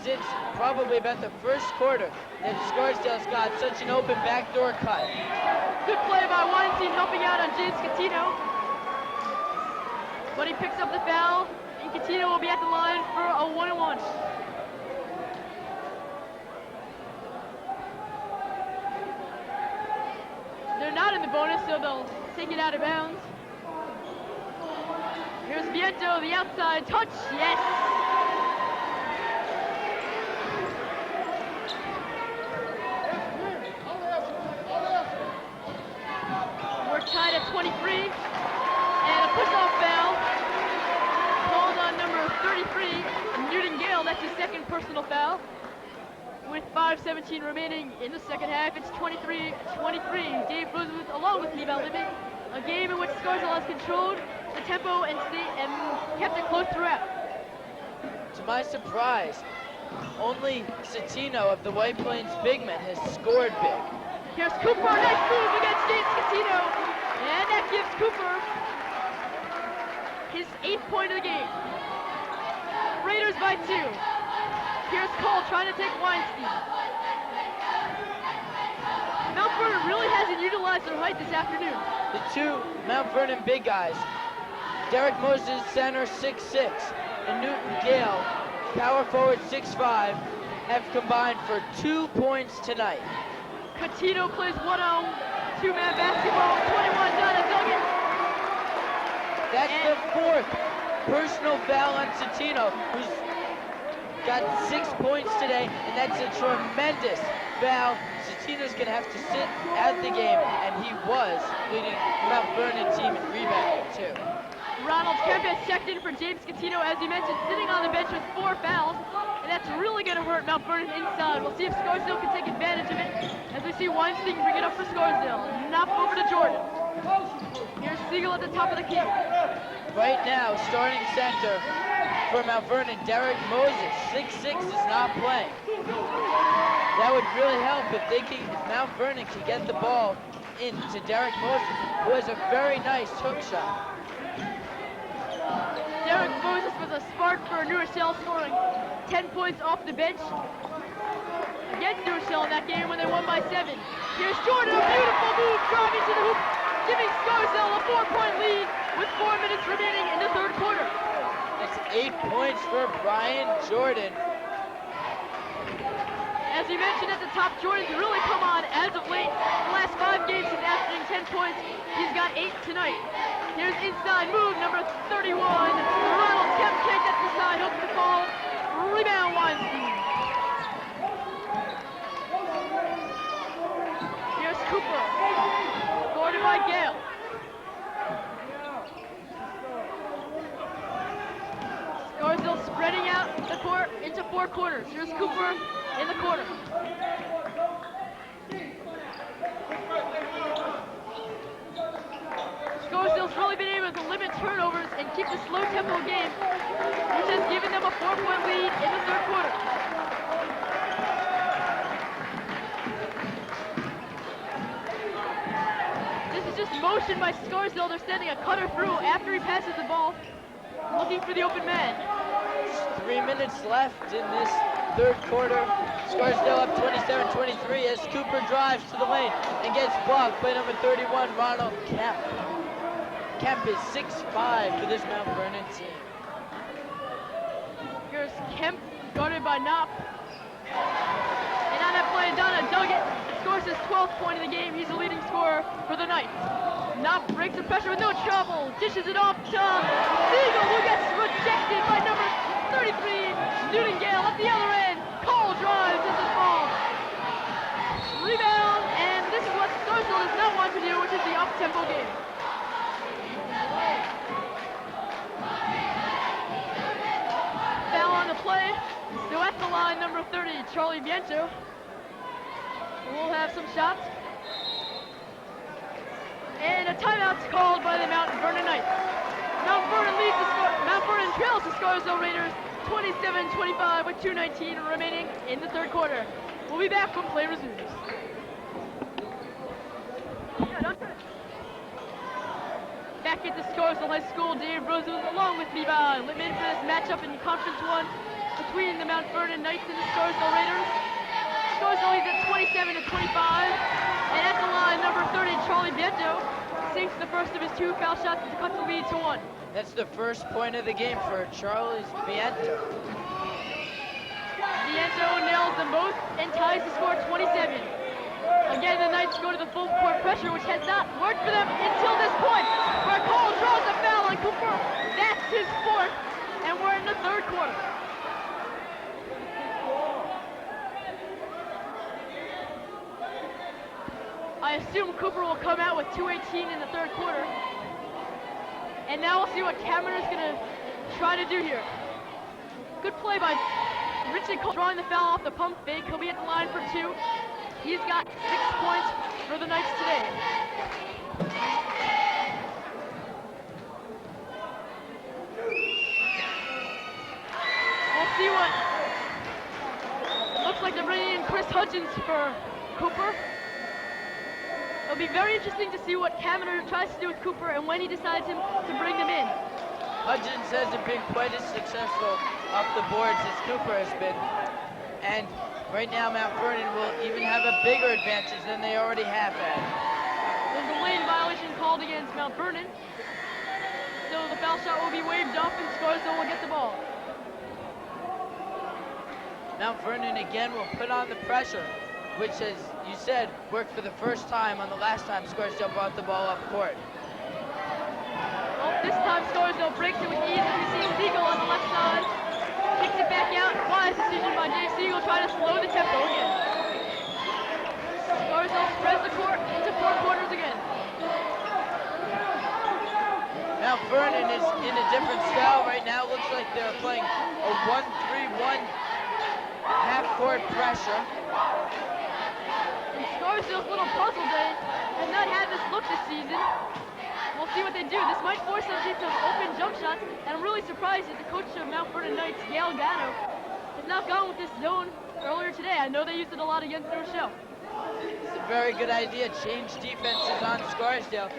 since probably about the first quarter that Scarsdale's got such an open backdoor cut. Good play by Weinstein helping out on James Catino, but he picks up the foul, and Catino will be at the line for a 1-on-1. They're not in the bonus, so they'll take it out of bounds. Here's Viento, the outside touch, yes! We're tied at 23, and a push-off foul called on number 33, Newton Gale. That's his 2nd personal foul. With 5:17 remaining in the second half, it's 23-23. Dave Rosewood along with Levi Libby. A game in which Scarsdale has controlled the tempo and kept it close throughout. To my surprise, Only Citino of the White Plains big men has scored big. Here's Cooper, nice move against James Catino. And that gives Cooper his 8th point of the game. Raiders by 2. Here's Cole trying to take Weinstein. Mount Vernon really hasn't utilized their height this afternoon. The two Mount Vernon big guys, Derek Moses, center 6'6", and Newton Gale, power forward 6'5", have combined for 2 points tonight. Catino plays 1-on, 2-man basketball, 21 done, a Duggan. That's the 4th personal foul on Citino, who's got 6 points today, and that's a tremendous foul. Citino's gonna have to sit out the game, and he was leading the Mount Vernon team in rebounding too. Ronald Kemp has checked in for James Catino, as you mentioned, sitting on the bench with 4 fouls, and that's really going to hurt Mount Vernon inside. We'll see if Scarsdale can take advantage of it, as we see Weinstein bring it up for Scarsdale. Knock over to Jordan. Here's Siegel at the top of the key. Right now, starting center for Mount Vernon, Derek Moses, 6'6", is not playing. That would really help if Mount Vernon can get the ball into Derek Moses, who has a very nice hook shot. Derek Moses was a spark for New Rochelle, scoring 10 points off the bench against New Rochelle in that game when they won by 7. Here's Jordan, a beautiful move, driving to the hoop, giving Scarsdale a 4-point lead with 4 minutes remaining in the 3rd quarter. That's 8 points for Brian Jordan. As we mentioned at the top, Jordan's really come on as of late. The last 5 games he's averaging 10 points. He's got 8 tonight. Here's inside move, number 31. Ronald Kemp can't get the side hook to fall. Rebound Weinstein. Here's Cooper. Guarded by Gale. Scarsdale spreading out the court into 4 quarters. Here's Cooper in the corner. Scarsdale's really been able to limit turnovers and keep the slow tempo game, which has given them a 4-point lead in the 3rd quarter. This is just motion by Scarsdale. They're sending a cutter through after he passes the ball, looking for the open man. 3 minutes left in this 3rd quarter. Scarsdale up 27-23 as Cooper drives to the lane and gets blocked by number 31, Ronald Kemp. Kemp is 6'5" for this Mount Vernon team. Here's Kemp, guarded by Knopp. And on that play, Donna Duggan scores his 12th point of the game. He's the leading scorer for the night. Knopp breaks the pressure with no trouble, dishes it off to Siegel, who gets rejected by number 33, Newton Gale at the other end. Cole drives, this is ball. Rebound, and this is what Scarsdale does not want to do, which is the up-tempo game. Foul on the play. So at the line, number 30, Charlie Viento will have some shots. And a timeout's called by the Mount Vernon Knights. Mount Vernon trails the Scarsdale Raiders 27-25 with 2:19 remaining in the 3rd quarter. We'll be back when play resumes. Back at the Scarsdale High School, Dave Rose along with Levi Littman for this matchup in Conference 1 between the Mount Vernon Knights and the Scarsdale Raiders. Scarsdale leads at 27-25, and at the line, number 30, Charlie Viento sinks the first of his 2 foul shots to cut the lead to 1. That's the first point of the game for Charlie Viento. Viento nails them both and ties the score 27. Again, the Knights go to the full court pressure, which has not worked for them until this point, where Cole draws a foul on Cooper. That's his 4th, and we're in the 3rd quarter. I assume Cooper will come out with 2:18 in the 3rd quarter. And now we'll see what Cameron is going to try to do here. Good play by Richard Cole, drawing the foul off the pump fake. He'll be at the line for 2. He's got 6 points for the Knights today. We'll see what Hudgens for Cooper. It'll be very interesting to see what Kaminer tries to do with Cooper and when he decides to bring them in. Hudgens hasn't been quite as successful off the boards as Cooper has been. And right now, Mount Vernon will even have a bigger advantage than they already have had. There's a lane violation called against Mount Vernon. So the foul shot will be waved off and Scarsdale will get the ball. Mount Vernon again will put on the pressure, which, as you said, worked for the first time on the last time Scarsdale brought the ball up court. Well, this time Scarsdale breaks it with ease, and we see Siegel on the left side. Kicks it back out. Wise decision by Jay Siegel, trying to slow the tempo again. Scarsdale spreads the court into four quarters again. Mount Vernon is in a different style right now. Looks like they're playing a 1-3-1 half-court pressure. And Scarsdale's a little puzzled. They have not had this look this season. We'll see what they do. This might force them to hit some open jump shots, and I'm really surprised that the coach of Mount Vernon Knights, Gail Gatto, has not gone with this zone earlier today. I know they used it a lot against Rochelle. It's a very good idea. Change defenses on Scarsdale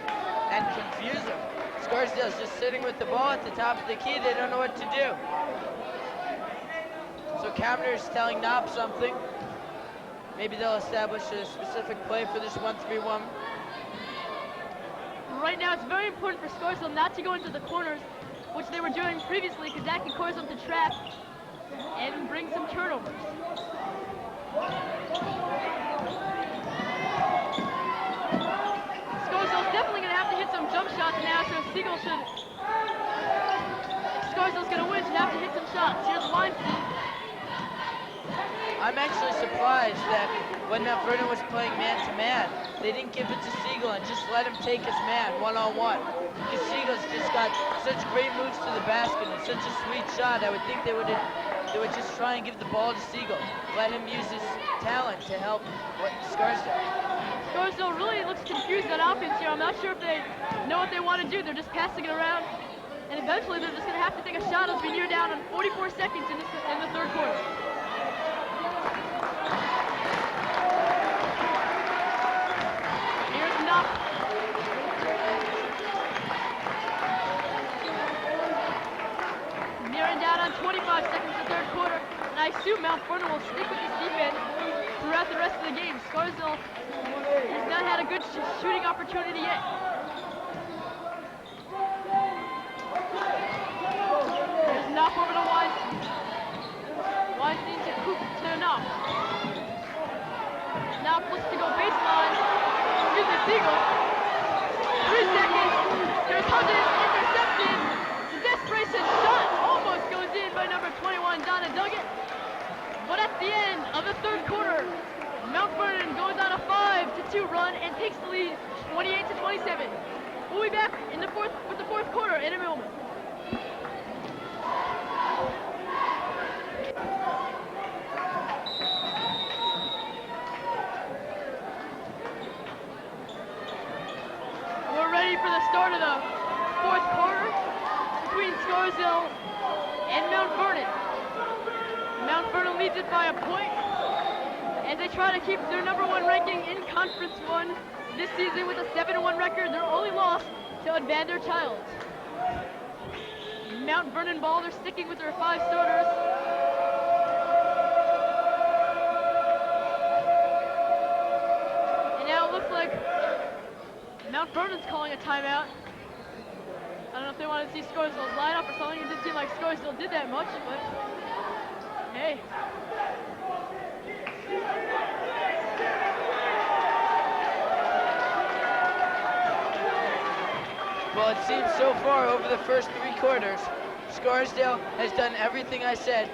and confuse them. Scarsdale's just sitting with the ball at the top of the key. They don't know what to do. So Kaminer's telling Knopp something. Maybe they'll establish a specific play for this 1-3-1. Right now, it's very important for Scarsdale not to go into the corners, which they were doing previously, because that can cause them to trap and bring some turnovers. Scarsdale's definitely going to have to hit some jump shots now, so Siegel should... Scarsdale's going to win, should have to hit some shots. Here's Weinstein. I'm actually surprised that when Mount Vernon was playing man-to-man, they didn't give it to Siegel and just let him take his man one-on-one. Because Siegel's just got such great moves to the basket and such a sweet shot. I would think they would just try and give the ball to Siegel. Let him use his talent to help Scarsdale. Scarsdale really looks confused on offense here. I'm not sure if they know what they want to do. They're just passing it around. And eventually they're just going to have to take a shot as we near down on 44 seconds in the third quarter. Here's Knopp. Nearing down on 25 seconds in the third quarter. And I assume Mount Vernon will stick with this defense throughout the rest of the game. Scarsdale has not had a good shooting opportunity yet. There's Knopp over to Weinstein. Weinstein to Coop to Knopp. Knopp looks to go baseline. Here's the Siegel. 3 seconds. There's Hudgens intercepted. Desperation shot almost goes in by number 21, Donna Duggett. But at the end of the third quarter, Mount Vernon goes on a 5-2 run and takes the lead 28-27. We'll be back with the fourth quarter in a moment. We're ready for the start of the fourth quarter between Scarsdale and Mount Vernon. Mount Vernon leads it by a point as they try to keep their #1 ranking in Conference 1 this season with a 7-1 record. Their only loss to Evander Childs. Mount Vernon ball, they're sticking with their 5 starters. And now it looks like Mount Vernon's calling a timeout. I don't know if they want to see Scarsdale's lineup or something. It didn't seem like Scarsdale did that much, but hey. Well, it seems so far over the first 3 quarters, Scarsdale has done everything I said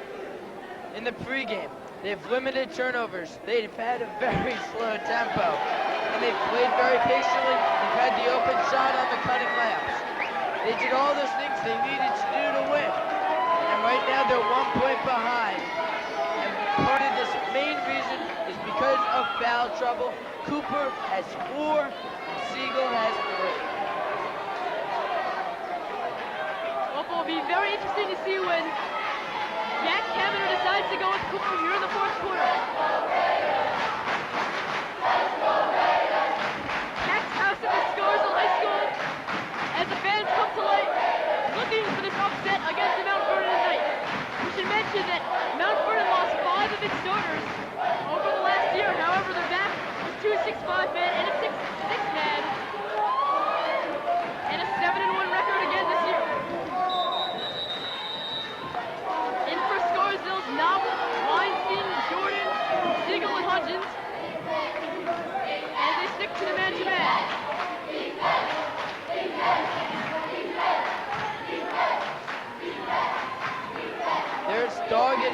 in the pregame. They've limited turnovers. They've had a very slow tempo. And they've played very patiently. They've had the open shot on the cutting layups. They did all those things they needed to do to win. And right now they're 1 point behind. And part of this main reason is because of foul trouble. Cooper has 4, and Siegel has 3. Well, it will be very interesting to see when Jack Kaminer decides to go with Cooper here in the fourth quarter.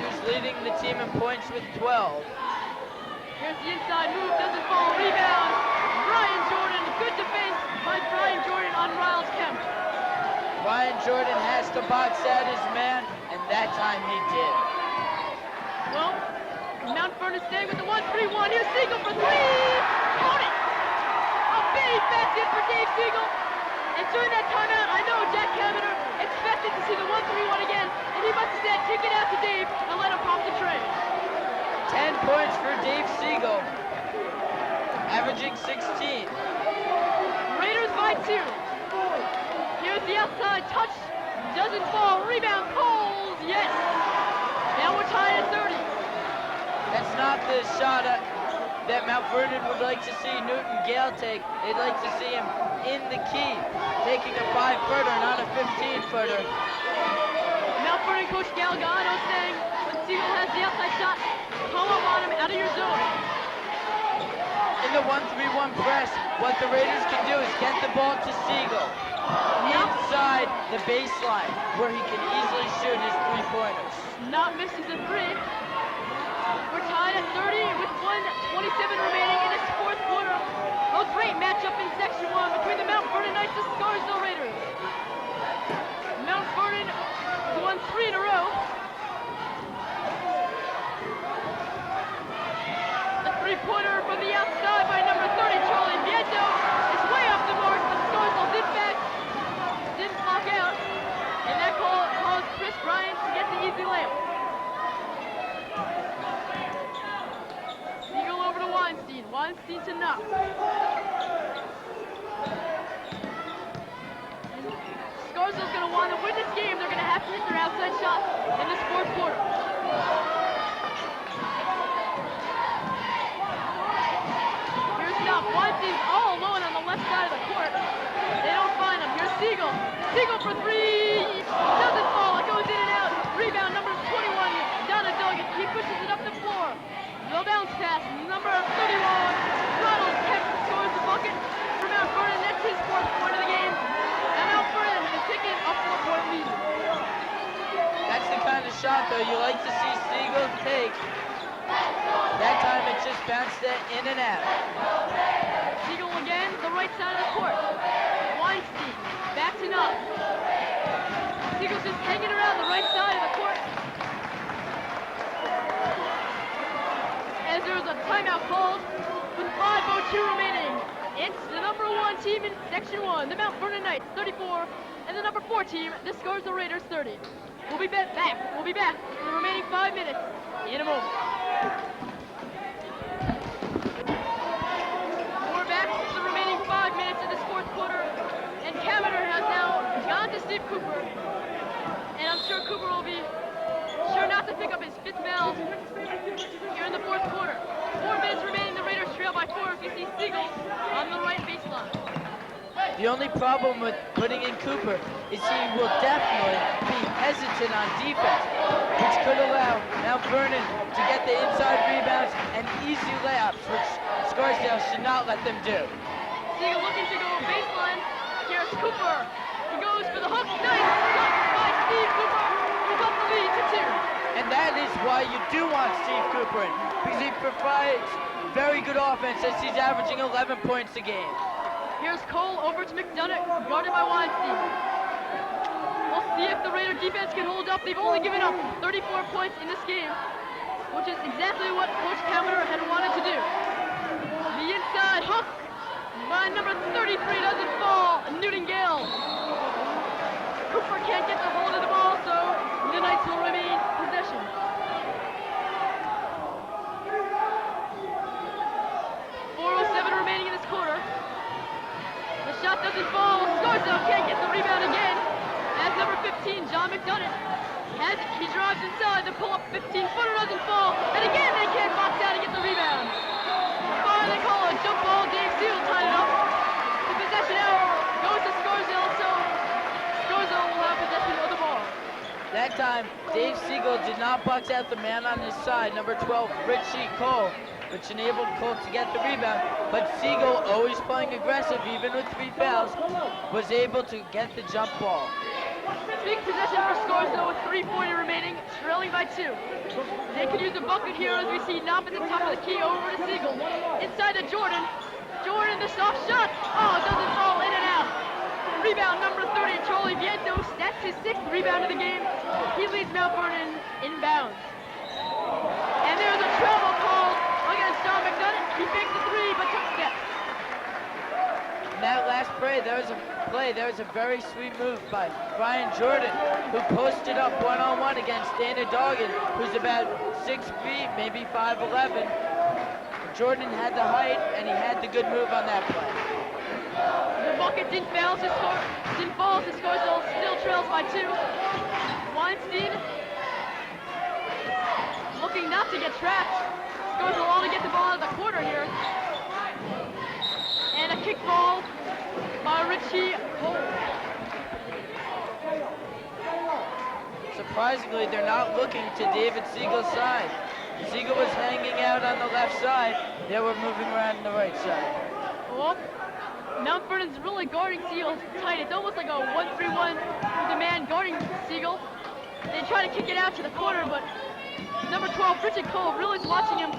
who's leading the team in points with 12. Here's the inside move, doesn't fall, rebound. Brian Jordan, good defense by Brian Jordan on Riles Kemp. Brian Jordan has to box out his man, and that time he did. Well, Mount Vernon staying with the 1-3-1. Here's Siegel for three. Got it. A big basket for Dave Siegel. And during that timeout, I know Jack Cavender expected to see the 1-3-1 again, and he must have said, kick it out to Dave and let him pop the tray. 10 points for Dave Siegel, averaging 16. Raiders by 2. Here's the outside touch. Doesn't fall. Rebound. Coles. Yes. Now we're tied at 30. That's not the shot that Mount Vernon would like to see Newton Gale take. They'd like to see him in the key, taking a 5-footer, not a 15-footer. Mount Vernon coach Galgano saying, when Siegel has the outside shot, call up on him out of your zone. In the 1-3-1 press, what the Raiders can do is get the ball to Siegel inside the baseline, where he can easily shoot his three-pointers. Not misses a three. We're tied at 30 with 1:27 remaining in this fourth quarter. A great matchup in Section 1 between the Mount Vernon Knights and Scarsdale Raiders. Mount Vernon has won 3 in a row. A three-pointer from the outside by number 30, Charlie Vieto, is way off the mark, but Scarsdale didn't block out. And that caused Chris Bryant to get the easy layup. Siegel over to Weinstein. Weinstein to knock. Scarsdale's going to want to win this game. They're going to have to hit their outside shot in this fourth quarter. Here's Stop. Weinstein's all alone on the left side of the court. They don't find him. Here's Siegel. Siegel for three. Doesn't fall. It goes in and out. Rebound number 21. Donna Duggan. He pushes it up the floor. Low bounce pass. Number 31. Ronald Kemp scores the bucket for Mount Vernon. That's his fourth point of the game. And Mount Vernon is taking a 4-point lead. That's the kind of shot, though, you like to see Siegel take. That time it just bounced it in and out. Siegel again, the right side of the court. Weinstein, backing up. Siegel's just hanging around the right side of the court. As there's a timeout called with 5:02 remaining. It's the number 1 team in Section 1, the Mount Vernon Knights, 34, and the number 4 team, the Scarsdale Raiders, 30. We'll be back. We'll be back for the remaining 5 minutes in a moment. We're back for the remaining 5 minutes of this fourth quarter, and Cavender has now gone to Steve Cooper, and I'm sure Cooper will be sure not to pick up his 5th foul here in the fourth quarter. 4 minutes remaining, the Raiders trail by 4 as we see Siegel on the right baseline. The only problem with putting in Cooper is he will definitely be hesitant on defense, which could allow Mount Vernon to get the inside rebounds and easy layups, which Scarsdale should not let them do. Siegel looking to go baseline. Here's Cooper. He goes for the hook. Nice block by Steve Cooper. He's up the lead to 2. And that is why you do want Steve Cooper in, because he provides very good offense as he's averaging 11 points a game. Here's Cole over to McDonough, guarded by Weinstein. We'll see if the Raider defense can hold up. They've only given up 34 points in this game, which is exactly what Coach Cavender had wanted to do. The inside hook by number 33 doesn't fall. Newton Gale. Cooper can't get the hold of the ball, so the Knights will remain possession. Remaining in this quarter. The shot doesn't fall. Scarsdale can't get the rebound again. As number 15, John McDonough, has it. He drives inside. The pull-up 15-footer doesn't fall. And again, they can't box out and get the rebound. Finally call a jump ball. Dave Siegel tied it up. The possession out goes to Scarsdale, so Scarsdale will have possession of the ball. That time, Dave Siegel did not box out the man on his side, number 12, Richie Cole, which enabled Cole to get the rebound, but Siegel, always playing aggressive, even with 3 fouls, was able to get the jump ball. Big possession for Scarsdale with 3:40 remaining, trailing by by 2. They could use a bucket here as we see Knopp at the top of the key over to Siegel. Inside to Jordan. Jordan, the soft shot. Oh, it doesn't fall, in and out. Rebound number 30, Charlie Vientos. That's his 6th rebound of the game. He leads Mount Vernon inbounds. And there's a travel call against John McDonough. He faked the 3, but took steps. In that last play, there was a very sweet move by Brian Jordan, who posted up one-on-one against Dana Doggan, who's about 6 feet, maybe 5'11". Jordan had the height, and he had the good move on that play. The bucket didn't fall, so Scarsdale still trails by 2. Weinstein looking not to get trapped. Scarsdale all to get the ball out of the corner here. And a kick ball by Richie Cole. Surprisingly, they're not looking to David Siegel's side. Siegel was hanging out on the left side. They were moving around on the right side. Well, Mount Vernon's really guarding Siegel tight. It's almost like a 1-3-1 with a man guarding Siegel. They try to kick it out to the corner, but number 12, Richie Cole, really is watching him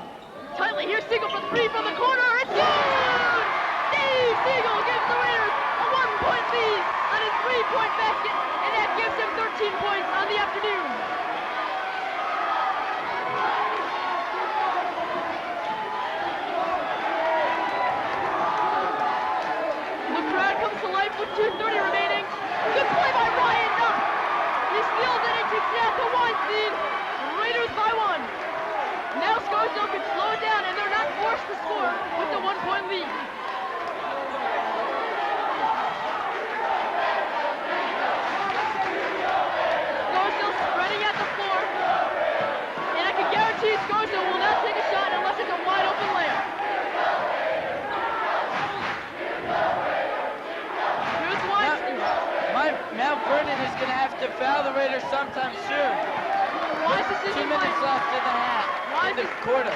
tightly. Here's Siegel for 3 from the corner. It's good! Dave Siegel gives the Raiders a 1-point lead on his 3-point basket, and that gives him 13 points on the afternoon. The crowd comes to life with 2:30 remaining. Good play by Ryan Knopp. He steals it and kicks it out to Weinstein. Raiders by 1. Now Scarsdale can slow it down, and they're not forced to score with the 1-point lead. Scarsdale spreading out the floor, and I can guarantee Scarsdale will not take a shot unless it's a wide open layup. Here's Weinstein. Mount Vernon is going to have to foul the Raiders sometime soon. Wise 2 decision minutes by left in the half, in the quarter.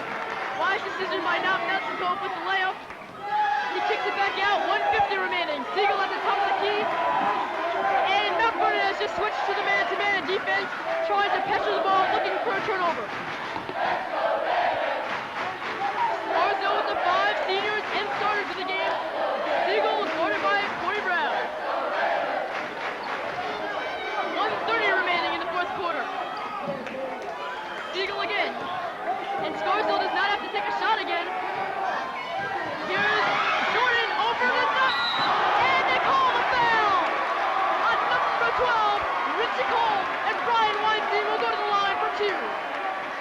Wise decision by Knopp not to go with the layup. He kicks it back out. 1:50 remaining. Siegel at the top of the key. And Mount Vernon has just switched to the man-to-man defense, trying to pressure the ball, looking for a turnover. Scarsdale with the 5 seniors and starters for the game. Siegel was guarded by Corey Brown. 1:30 remaining in the 4th quarter. Siegel again. And Scarsdale does not have to take a shot again. Here's Jordan over the net. And they call a foul on number 12, Richie Cole. And Brian Weinstein will go to the line for 2.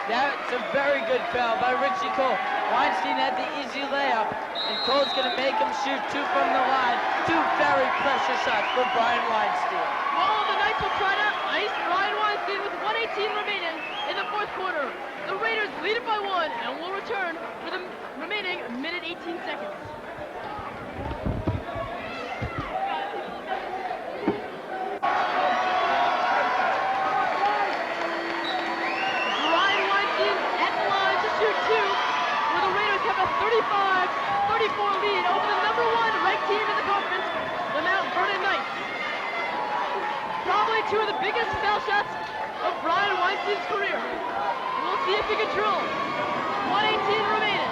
That's a very good foul by Richie Cole. Weinstein had the easy layup, and Cole's going to make him shoot 2 from the line. 2 very pressure shots for Brian Weinstein. Well, the Knights will try to ice Brian Weinstein with 1:18 remaining in the 4th quarter. The Raiders lead it by 1 and will return for the remaining minute 18 seconds. Brian Weinstein at the line to shoot 2, where the Raiders have a 35-34 lead over the number 1 ranked team in the conference, the Mount Vernon Knights. Probably 2 of the biggest foul shots of Brian Weinstein's career. We'll see if he can drill. 1:18 remaining.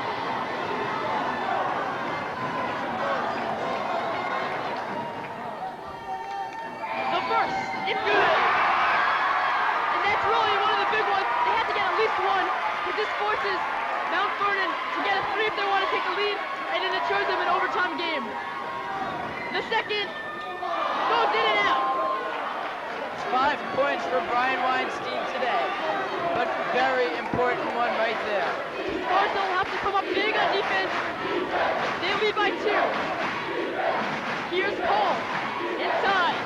The first, it's good. And that's really one of the big ones. They have to get at least 1, because this forces Mount Vernon to get a 3 if they want to take the lead, and then it shows them an overtime game. The second goes in and out. 5 points for Brian Weinstein today, but very important one right there. Scarsdale will have to come up big on defense. They lead by 2. Here's Cole, inside.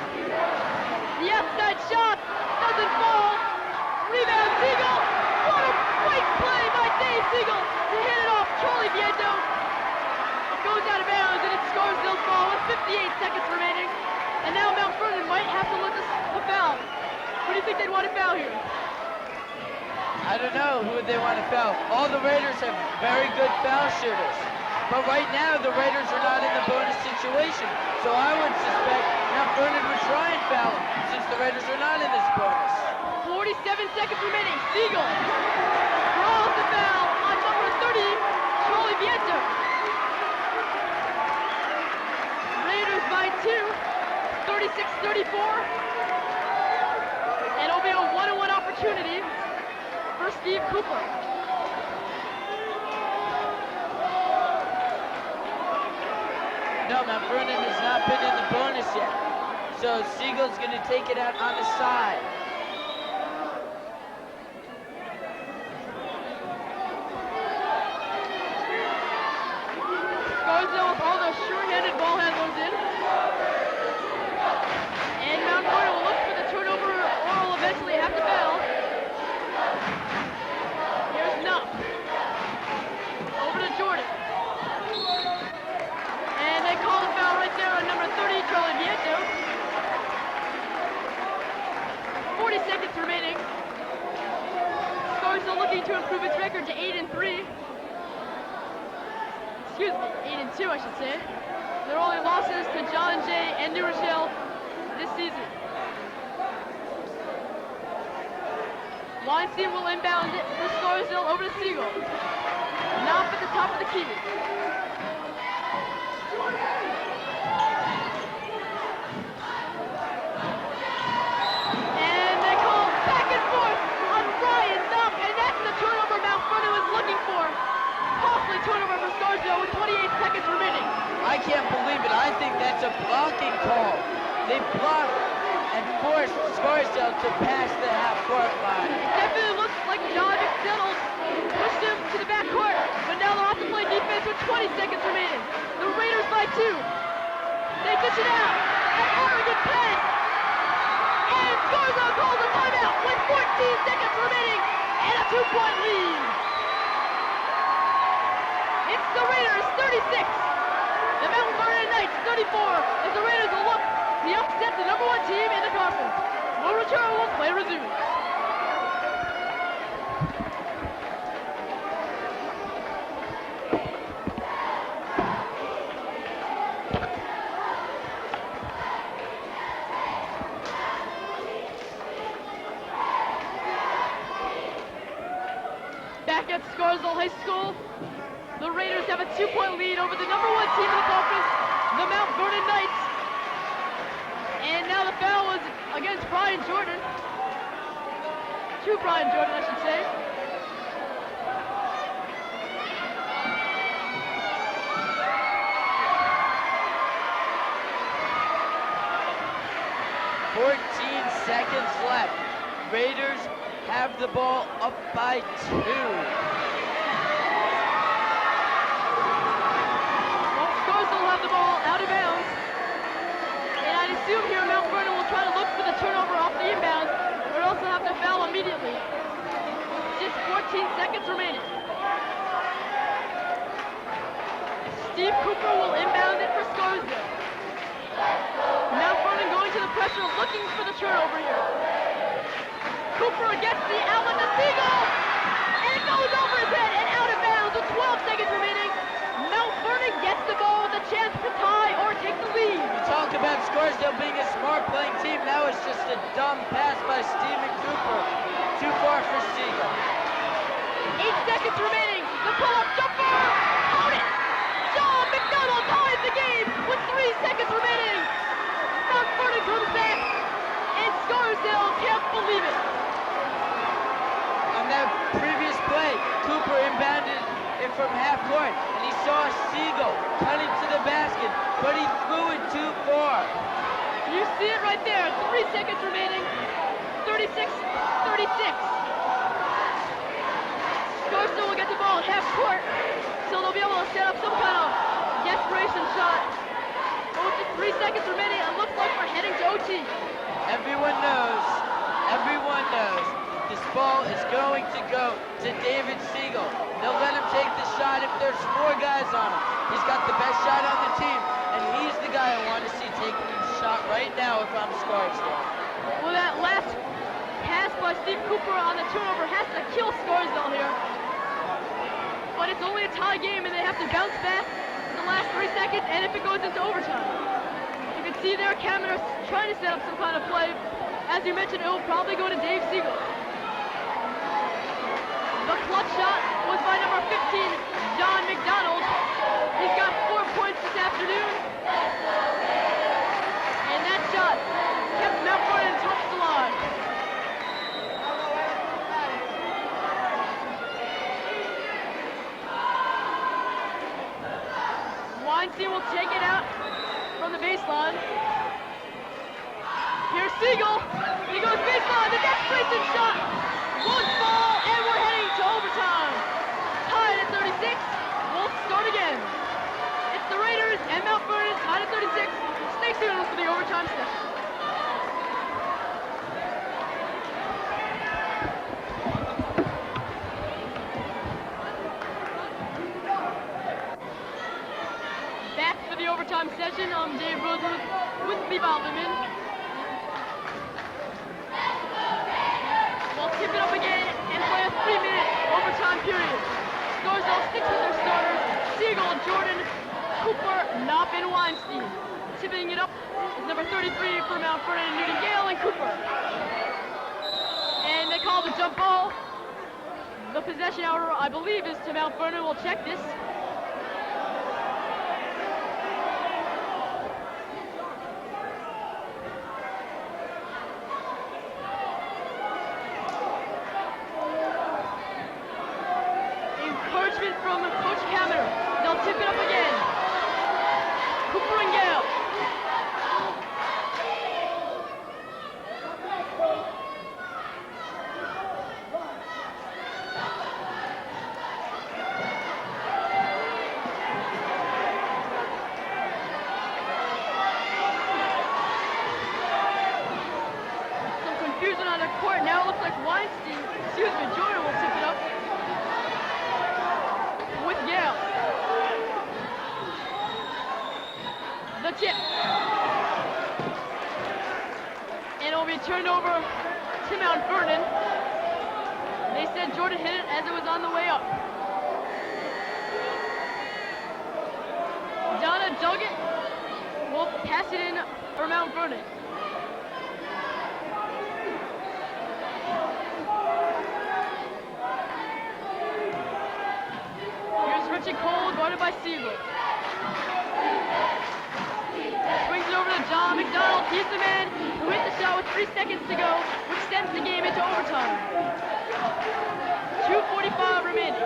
The outside shot doesn't fall. Rebound, Siegel. What a great play by Dave Siegel to hit it off Charlie Viento. It goes out of bounds, and it's Scarsdale's ball with 58 seconds remaining. And now Mount Vernon might have to look a foul. Who do you think they'd want to foul here? I don't know who they want to foul. All the Raiders have very good foul shooters. But right now, the Raiders are not in the bonus situation. So I would suspect Mount Vernon would try and foul him, since the Raiders are not in this bonus. 47 seconds remaining. Siegel draws the foul on number 30, Charlie Viento. Raiders by 2, 36-34. And it'll be a one-on-one opportunity for Steve Cooper. No, Mount Vernon has not been in the bonus yet. So Siegel's going to take it out on the side. Scarsdale with all those sure-handed ball handlers in. And Mount Vernon will look for the turnover or will eventually have to foul. Here's Nuff. Over to Jordan. And they call the foul right there on number 30, Charlie Viento. 40 seconds remaining. Scarsdale looking to improve its record to 8-3. Excuse me, 8-2, I should say. Their only losses to John Jay and New Rochelle this season. Weinstein will inbound it for Scarsdale over to Siegel. Knopf at the top of the key. And they call back and forth on Ryan Knopf, and that's the turnover Mount Vernon was looking for. Costly turnover for Scarsdale with 28 seconds remaining. I can't believe it. I think that's a blocking call. They blocked and forced Scarsdale to pass the half-court line. It definitely looks like John McDonald pushed him to the backcourt, but now they'll have to play defense with 20 seconds remaining. The Raiders by 2. They dish it out. An arrogant pass. And Scarsdale calls a timeout with 14 seconds remaining and a 2-point lead. It's the Raiders 36. The Mount Vernon Knights 34 as the Raiders will look to upset the number 1 team in the conference. We'll return when play resumes. Back at Scarsdale High School, the Raiders have a 2-point lead over the number 1 team in the conference, the Mount Vernon Knights. And now the foul was against Brian Jordan. To Brian Jordan, I should say. Seconds left. Raiders have the ball up by 2. Well, Scarsdale will have the ball out of bounds. And I'd assume here Mount Vernon will try to look for the turnover off the inbound, or else they'll have to foul immediately. Just 14 seconds remaining. Steve Cooper will inbound it for Scarsdale. Mount Vernon going to the pressure, looking for the turnover here. Cooper gets the outlet to Siegel, and it goes over his head and out of bounds with 12 seconds remaining. Mount Vernon gets the ball with a chance to tie or take the lead. We talk about Scarsdale being a smart playing team. That was just a dumb pass by Stephen Cooper. Too far for Siegel. 8 seconds remaining. The pull-up jumper. Count it. John McDonald ties the game with 3 seconds remaining. Mount Vernon comes back, and Scarsdale can't believe it. On that previous play, Cooper inbounded it from half court, and he saw Siegel cutting to the basket, but he threw it too far. You see it right there. 3 seconds remaining. 36-36. Scarsdale will get the ball at half court, so they'll be able to set up some kind of desperation shot. But with just 3 seconds remaining, it looks like we're heading to OT. Everyone knows, this ball is going to go to David Siegel. They'll let him take the shot if there's 4 guys on him. He's got the best shot on the team, and he's the guy I want to see taking the shot right now if I'm Scarsdale. Well, that last pass by Steve Cooper on the turnover has to kill Scarsdale here. But but it's only a tie game and they have to bounce back in the last 3 seconds and if it goes into overtime. You can see their cameras trying to set up some kind of play. As you mentioned, it will probably go to Dave Siegel. The clutch shot was by number 15, John McDonald. He's got 4 points this afternoon. And that shot kept Mount Vernon tops alive. Weinstein will take it out from the baseline. Here's Siegel. He goes baseline. The desperation shot won't fall, and we're heading to overtime. Tied at 36. We'll start again. It's the Raiders and Mount Vernon tied at 36. Stay tuned for the overtime session. Back for the overtime session. I'm Dave Rosewood with the Volleyball. We'll tip it up again and play a 3-minute overtime period. Scarsdale sticks with their starters, Siegel, Jordan, Cooper, Knopp, and Weinstein. Tipping it up is number 33 for Mount Vernon, Newton Gale, and Cooper. And they call the jump ball. The possession hour, I believe, is to Mount Vernon. We'll check this. From Coach Cameron. They'll tip it up again. Cooper and Gale. Some confusion on the court. Now it looks like Jordan will tip it up. With Yale. The tip. And it'll be turned over to Mount Vernon. They said Jordan hit it as it was on the way up. Donna Duggett will pass it in for Mount Vernon. Richard Cole, guarded by Siegel. Swings it over to John McDonald. He's the man who hit the shot with 3 seconds to go, which sends the game into overtime. 2:45 remaining.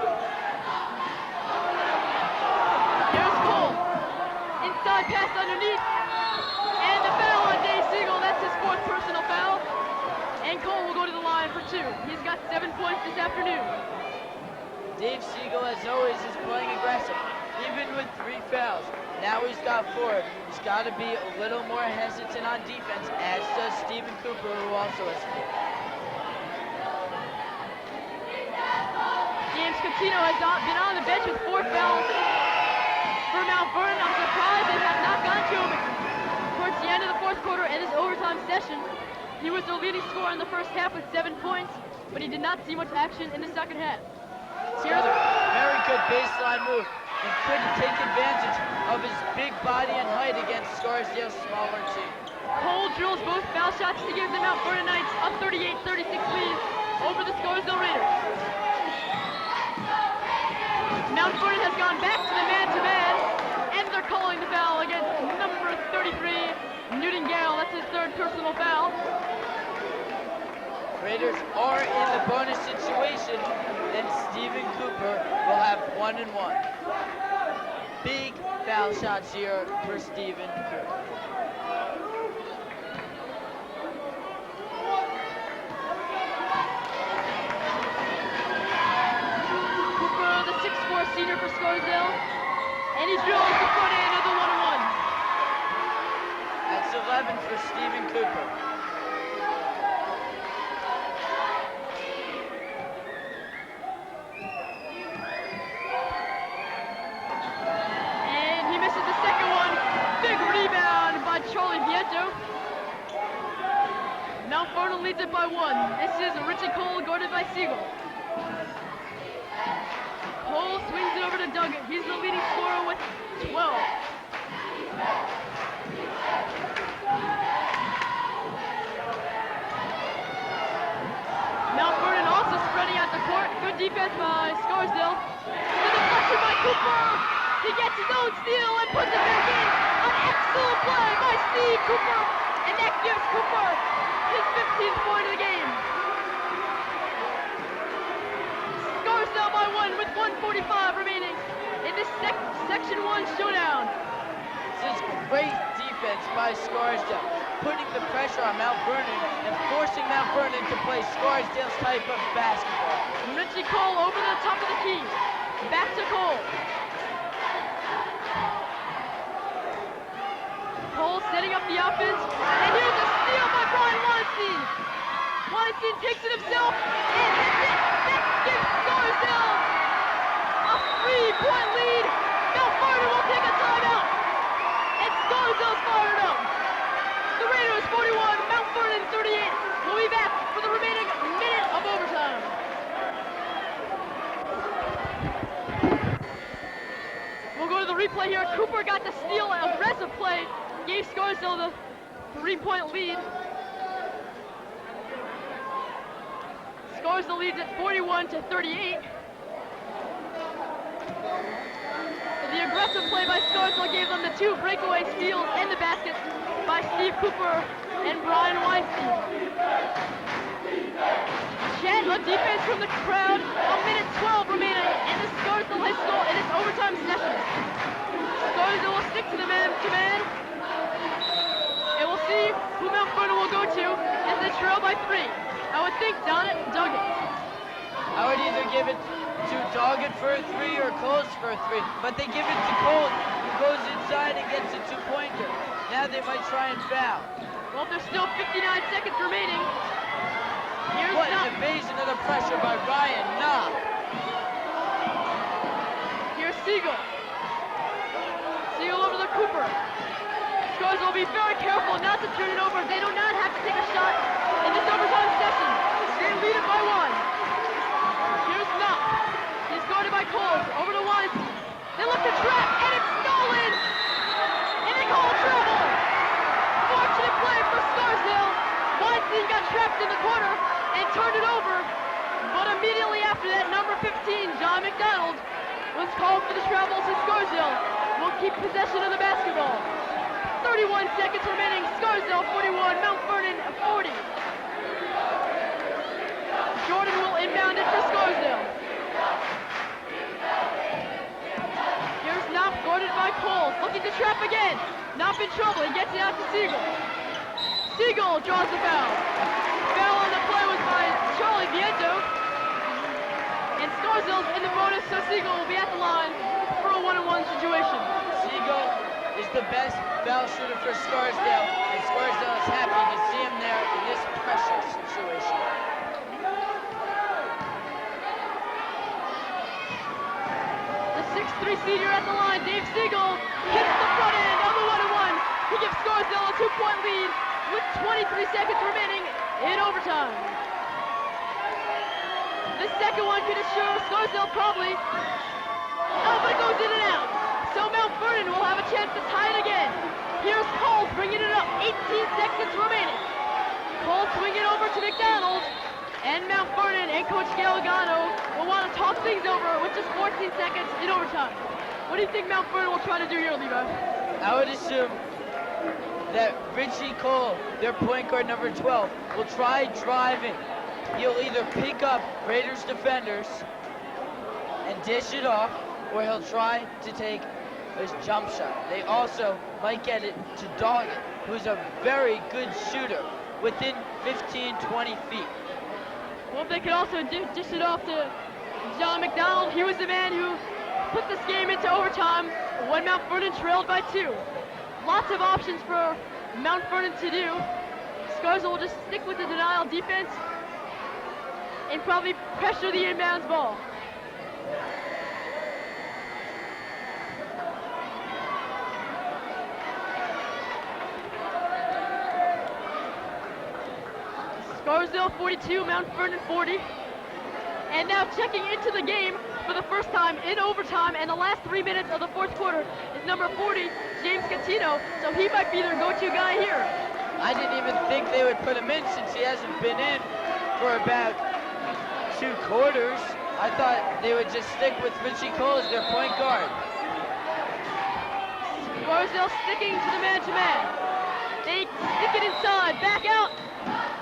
Here's Cole. Inside pass underneath. And the foul on Dave Siegel. That's his 4th personal foul. And Cole will go to the line for 2. He's got 7 points this afternoon. Dave Siegel, as always, is playing aggressive, even with 3 fouls. Now he's got 4. He's got to be a little more hesitant on defense, as does Stephen Cooper, who also has 4. James Catino has been on the bench with 4 fouls for Mount Vernon. I'm surprised they have not gone to him towards the end of the 4th quarter in this overtime session. He was the leading scorer in the first half with 7 points, but he did not see much action in the second half. Here's a very good baseline move and couldn't take advantage of his big body and height against Scarsdale's smaller team. Cole drills both foul shots to give the Mount Vernon Knights a 38-36 lead over the Scarsdale Raiders. Mount Vernon has gone back to the man-to-man, and they're calling the foul against number 33, Newton Gale. That's his 3rd personal foul. Raiders are in the bonus situation, and Stephen Cooper will have 1 and 1. Big foul shots here for Stephen Cooper. Cooper, the 6'4" senior for Scarsdale, and he drills the front end of the 1-1. That's 11 for Stephen Cooper. Charlie Vieto. Mount Vernon leads it by 1. This is Richie Cole, guarded by Siegel. Cole swings pass by Scarsdale. The deflection by Cooper. He gets his own steal and puts it back in. An excellent play by Steve Cooper. And that gives Cooper his 15th point of the game. Scarsdale by 1 with 1:45 remaining in this Section 1 showdown. This is great defense by Scarsdale, putting the pressure on Mount Vernon and forcing Mount Vernon to play Scarsdale's type of basketball. Richie Cole over the top of the key. Back to Cole. Cole setting up the offense. And here's a steal by Brian Weinstein. Weinstein takes it himself and hits it. That gives Scarsdale a 3-point lead. Mount Vernon will take a timeout. And Scarsdale's fired up. The Raiders 41, Mount Vernon 38. We'll be back for the remaining minute of overtime. We'll go to the replay here. Cooper got the steal, aggressive play. Gave Scarsdale the 3-point lead. Scarsdale leads at 41-38. The aggressive play by Scarsdale gave them the 2 breakaway steals and the baskets by Steve Cooper and Brian Weinstein. Chant on defense from the crowd. 1:12 remaining in the Scarsdale High School in its overtime session. Scarsdale will stick to the man-to-man. And we'll see who Mount Vernon will go to as they trail by 3. I would think Doggett. I would either give it to Doggett for a 3 or Coles for a 3, but they give it to Coles, who goes inside and gets a 2-pointer. Now they might try and foul. Well, there's still 59 seconds remaining. Here's What an evasion of the pressure by Ryan Knopp. Here's Siegel. Siegel over to Cooper. Scarsdale will be very careful not to turn it over. They do not have to take a shot in this overtime session. They lead it by 1. Here's Knopp. He's guarded by Coles. Over to Weinstein. They look to trap, and it's stolen! And they call a travel! Fortunate play for Scarsdale. Weinstein got trapped in the corner and turned it over. But immediately after that, number 15, John McDonald, was called for the travel to Scarsdale. Will keep possession of the basketball. 31 seconds remaining. Scarsdale 41, Mount Vernon 40. Jordan will inbound it for Scarsdale. Here's Knopp guarded by Cole, looking to trap again. Knopp in trouble, he gets it out to Siegel. Siegel draws the foul. Foul on the play was by Charlie Viento. And Scarsdale's in the bonus, so Siegel will be at the line for a 1-on-1 situation. Siegel is the best foul shooter for Scarsdale, and Scarsdale is happy to see him there in this pressure situation. The 6'3" senior at the line, Dave Siegel, hits the front end of the 1-on-1. He gives Scarsdale a 2-point lead with 23 seconds remaining in overtime. The second one could assure Scarsdale probably. Oh, but it goes in and out. So Mount Vernon will have a chance to tie it again. Here's Cole bringing it up. 18 seconds remaining. Cole swinging over to McDonald. And Mount Vernon and Coach Gallegano will want to talk things over with just 14 seconds in overtime. What do you think Mount Vernon will try to do here, Levi? I would assume that Richie Cole, their point guard number 12, will try driving. He'll either pick up Raiders defenders and dish it off, or he'll try to take his jump shot. They also might get it to Doggett, who's a very good shooter within 15-20 feet. Well, they could also dish it off to John McDonald. He was the man who put this game into overtime when Mount Vernon trailed by 2. Lots of options for Mount Vernon to do. Scarsdale will just stick with the denial defense and probably pressure the inbounds ball. Scarsdale 42, Mount Vernon 40. And now checking into the game for the first time in overtime and the last 3 minutes of the fourth quarter is number 40, James Catino. So he might be their go-to guy here. I didn't even think they would put him in since he hasn't been in for about 2 quarters. I thought they would just stick with Richie Cole as their point guard. Scarsdale sticking to the man-to-man. They stick it inside, back out,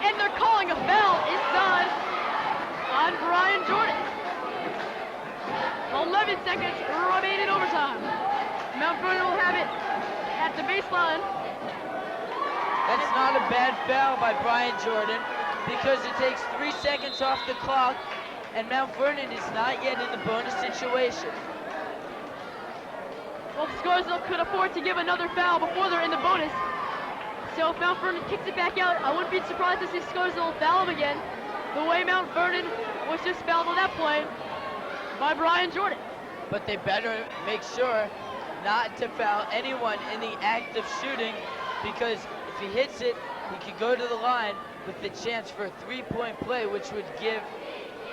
and they're calling a foul inside on Brian Jordan. 11 seconds remain in overtime. Mount Vernon will have it at the baseline. That's not a bad foul by Brian Jordan because it takes 3 seconds off the clock and Mount Vernon is not yet in the bonus situation. Well, Scarsdale could afford to give another foul before they're in the bonus. So if Mount Vernon kicks it back out, I wouldn't be surprised to see Scarsdale foul him again, the way Mount Vernon was just fouled on that play by Brian Jordan. But they better make sure not to foul anyone in the act of shooting because if he hits it, he could go to the line with the chance for a three-point play, which would give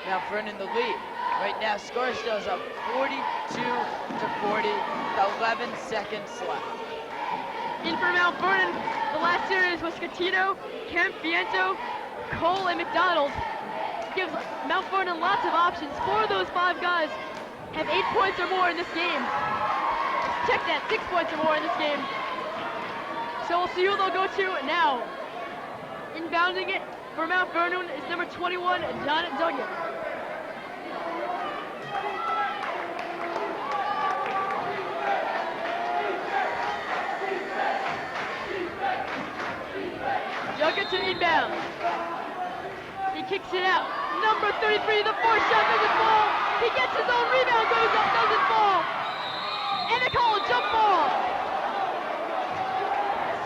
Mount Vernon the lead. Right now, Scarsdale's up 42-40, with 11 seconds left. In for Mount Vernon, the last series was Scatino, Kemp, Fiento, Cole, and McDonald. Gives Mount Vernon lots of options. 4 of those 5 guys have 8 points or more in this game. Check that, 6 points or more in this game. So we'll see who they'll go to now. Inbounding it for Mount Vernon is number 21, John Duggan. Duggan to inbound. He kicks it out. Number 33, the 4th shot doesn't fall. He gets his own rebound, goes up, doesn't fall. And they call a jump ball.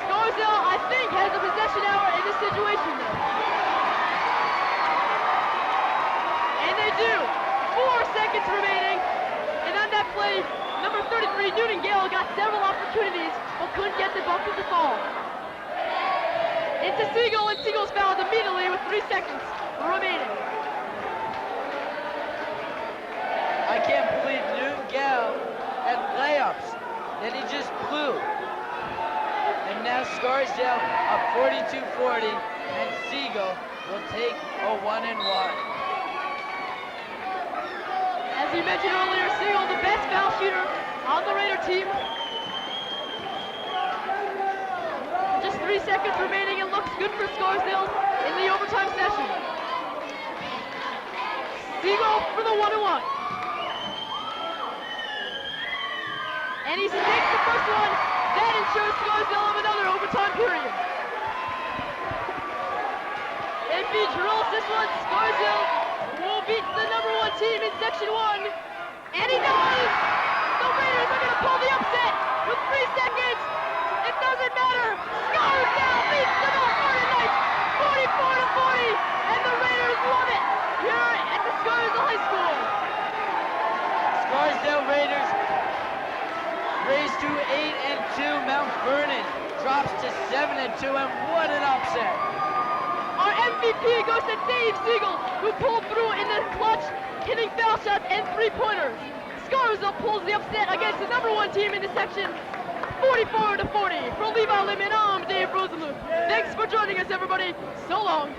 Scarsdale, I think, has a possession hour in this situation, though. And they do. 4 seconds remaining. And on that play, number 33, Newton Gale, got several opportunities, but couldn't get the bucket to fall. Into Siegel, and Siegel's fouled immediately with 3 seconds remaining. I can't believe Newton Gale had layups that he just blew. And now Scarsdale up 42-40, and Siegel will take a 1-and-1. As we mentioned earlier, Siegel, the best foul shooter on the Raider team. Just 3 seconds remaining, and looks good for Scarsdale in the overtime session. Siegel for the 1-and-1. And he stakes the first one. That ensures Scarsdale of another overtime period. If he drills this one, Scarsdale will beat the number 1 team in Section 1. And he does! The Raiders are going to pull the upset with 3 seconds. It doesn't matter. Scarsdale beats the Mount Vernon Knights 44-40. And the Raiders love it here at the Scarsdale High School. Scarsdale Raiders raised to 8-2. Mount Vernon drops to 7-2, and what an upset! Our MVP goes to Dave Siegel, who pulled through in the clutch, hitting foul shots and 3-pointers. Scarsdale pulls the upset against the number 1 team in the section, 44-40. For Levi Lemon, I'm Dave Rosenluth. Thanks for joining us, everybody. So long.